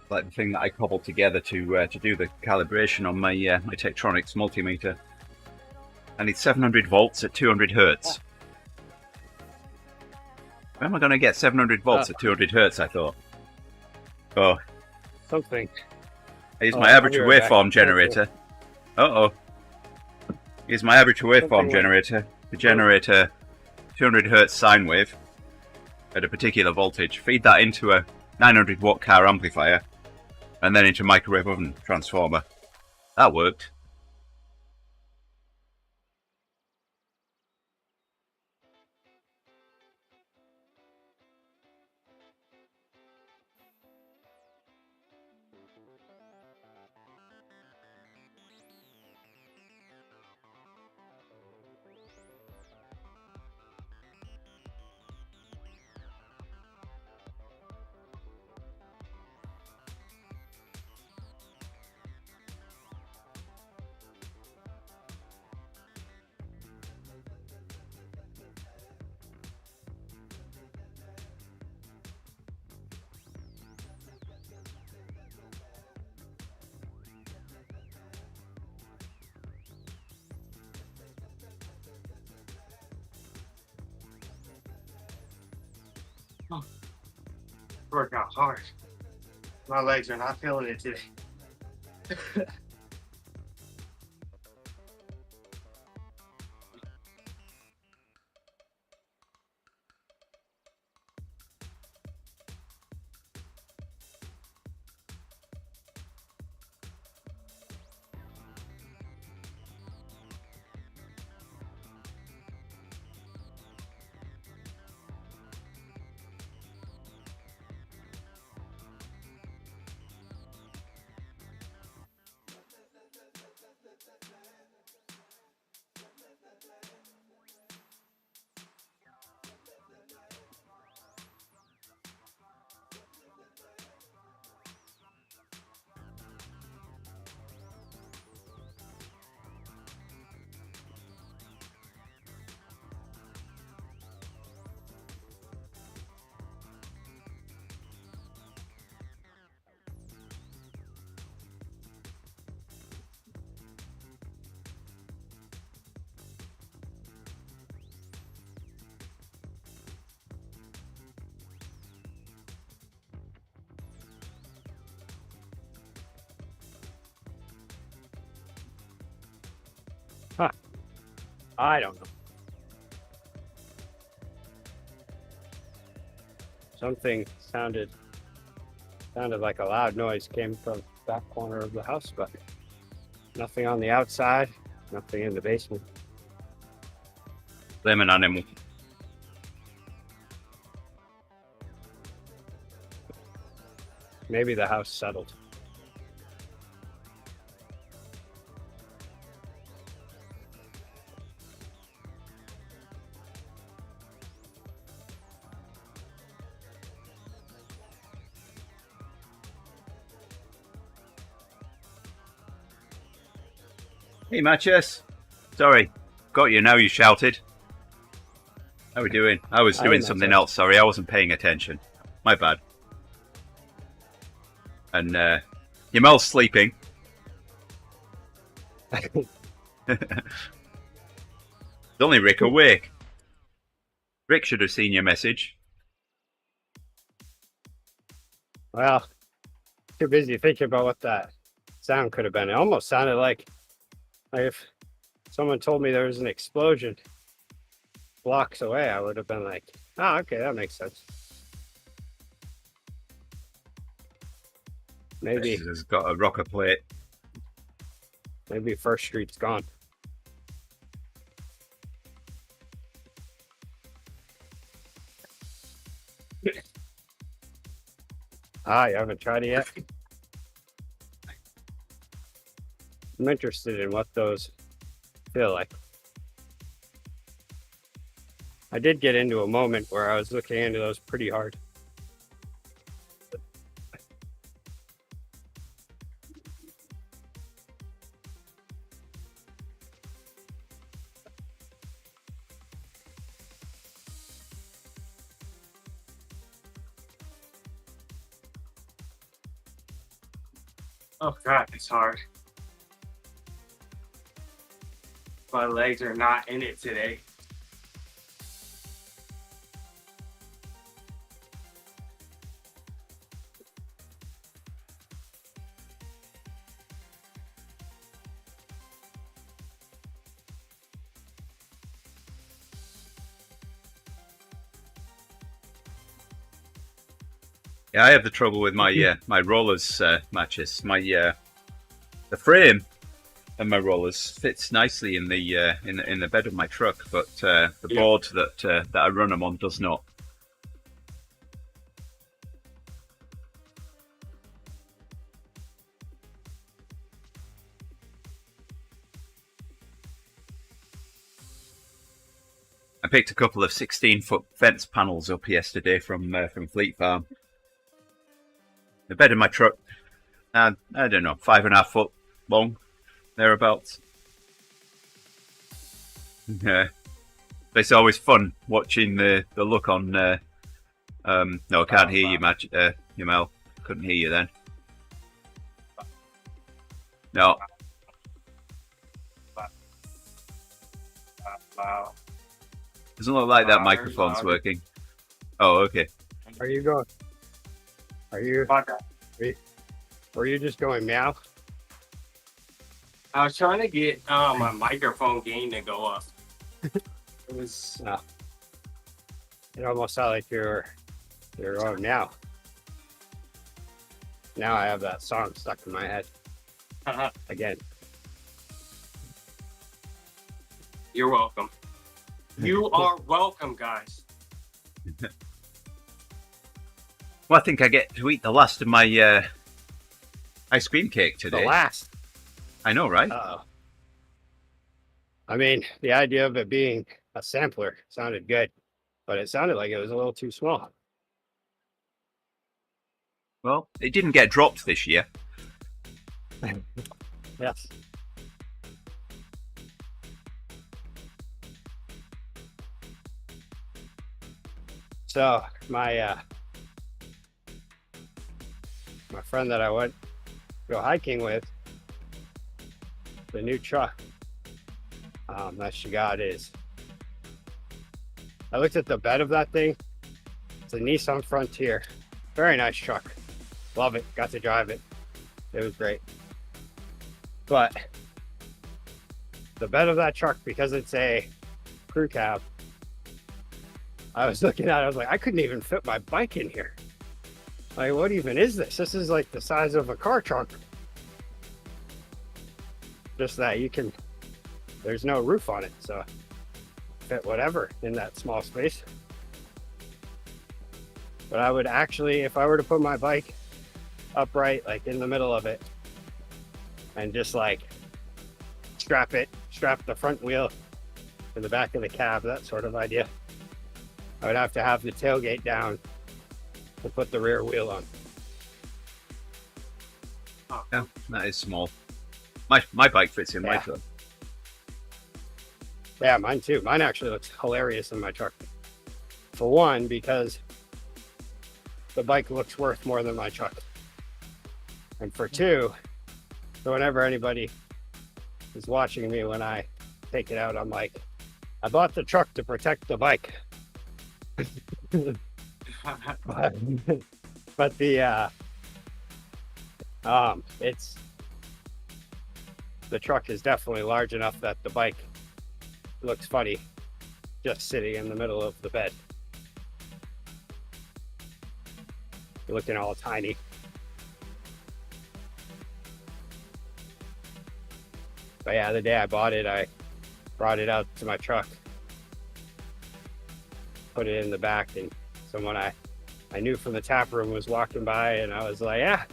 Like the thing that I cobbled together to do the calibration on my my Tektronix multimeter. I need 700 volts at 200 hertz. Where am I going to get 700 volts at 200 hertz? I thought. Oh, Something. I use my average I'll be right waveform back. generator. Use my average waveform Something like- generator to generate a 200 hertz sine wave at a particular voltage. Feed that into a 900 watt car amplifier, and then into a microwave oven transformer. That worked. Work out hard. My legs are not feeling it today. I don't know. Something sounded like a loud noise came from the back corner of the house, but nothing on the outside, nothing in the basement. Blame an animal. Maybe the house settled. Hey, Matches. Sorry, got you now. You shouted. How are we doing? I was Hi, doing something Matches. else. Sorry, I wasn't paying attention. My bad. And Yamel's sleeping. It's only Rick awake. Rick should have seen your message. Well, too busy thinking about what that sound could have been. It almost sounded like if someone told me there was an explosion blocks away, I would have been like, oh, okay, that makes sense. Maybe He's got a rocker plate. First Street's gone. Ah, you haven't tried it yet? I'm interested in what those feel like. I did get into a moment where I was looking into those pretty hard. Oh God, it's hard. My legs are not in it today. Yeah, I have the trouble with my my rollers Matches. My the frame and my rollers fits nicely in the bed of my truck, but the Yeah. board that I run them on does not. I picked a couple of 16-foot fence panels up yesterday from Fleet Farm. The bed of my truck, I don't know, 5.5 foot long, thereabouts. Yeah, but it's always fun watching the look on. No, I can't hear you, Yamel. Couldn't hear you then. No, Wow. doesn't look like that Louder, microphone's louder. working. Oh, okay. Are you going? Are you? Or are you just going meow? I was trying to get my microphone gain to go up. It was It almost sounded like you're going meow. Now I have that song stuck in my head again. You're welcome. You are welcome, guys. Well, I think I get to eat the last of my ice cream cake The today. last. I know, right? Uh-oh. I mean, the idea of it being a sampler sounded good, but it sounded like it was a little too small. Well, it didn't get dropped this year. Yes. So my friend that I went go hiking with, the new truck that she got is, I looked at the bed of that thing. It's a Nissan Frontier. Very nice truck. Love it. Got to drive it. It was great. But the bed of that truck, because it's a crew cab, I was looking at it, I was like, I couldn't even fit my bike in here. Like, what even is this? This is like the size of a car trunk. Just that you can, there's no roof on it, so fit whatever in that small space. But I would actually, if I were to put my bike upright, like in the middle of it, and just like strap the front wheel to the back of the cab, that sort of idea, I would have to have the tailgate down to put the rear wheel on. Yeah, that is small. My bike fits in my truck. Yeah, mine too. Mine actually looks hilarious in my truck. For one, because the bike looks worth more than my truck. And for two, so whenever anybody is watching me when I take it out, I'm like, I bought the truck to protect the bike. but the it's, the truck is definitely large enough that the bike looks funny just sitting in the middle of the bed. You're looking all tiny. But yeah, the day I bought it, I brought it out to my truck, put it in the back, and someone I knew from the tap room was walking by, and I was like, yeah.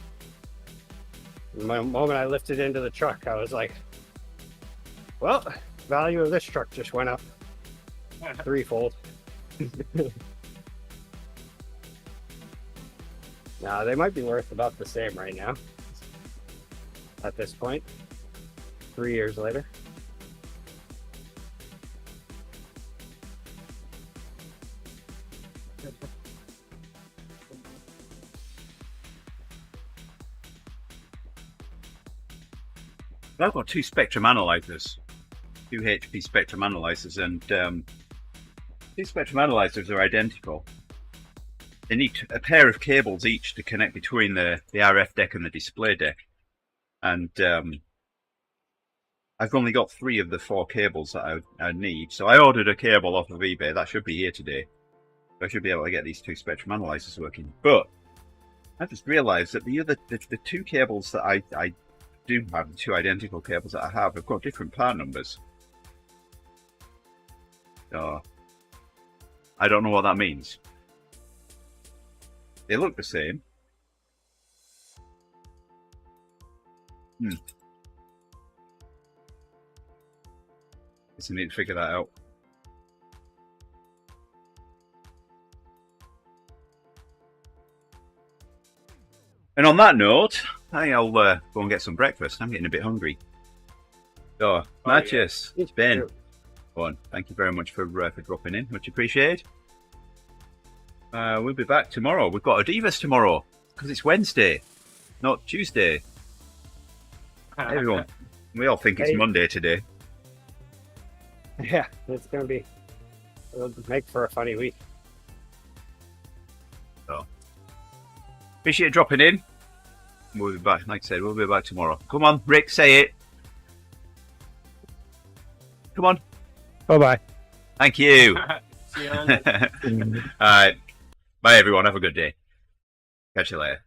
The moment I lifted into the truck, I was like, well, value of this truck just went up threefold. Now, they might be worth about the same right now at this point, 3 years later. I've got two spectrum analyzers, 2 HP spectrum analyzers, and 2 spectrum analyzers are identical. They need a pair of cables each to connect between the RF deck and the display deck. And I've only got 3 of the 4 cables that I need. So I ordered a cable off of eBay. That should be here today. I should be able to get these 2 spectrum analyzers working. But I just realized that the 2 cables that I do have, the 2 identical cables that I have got different part numbers. So I don't know what that means. They look the same. Guess I need to figure that out. And on that note, I think I'll go and get some breakfast. I'm getting a bit hungry. So, Matches, Yeah. Ben, thank you very much for dropping in. Much appreciated. We'll be back tomorrow. We've got Adivas tomorrow because it's Wednesday, not Tuesday. Everyone, we all think it's Monday today. Yeah, it's going to be, it'll make for a funny week. So, appreciate you dropping in. We'll be back, like I said, we'll be back tomorrow. Come on, Rick, say it. Come on. Bye-bye. Thank you. See you on All right. Bye, everyone. Have a good day. Catch you later.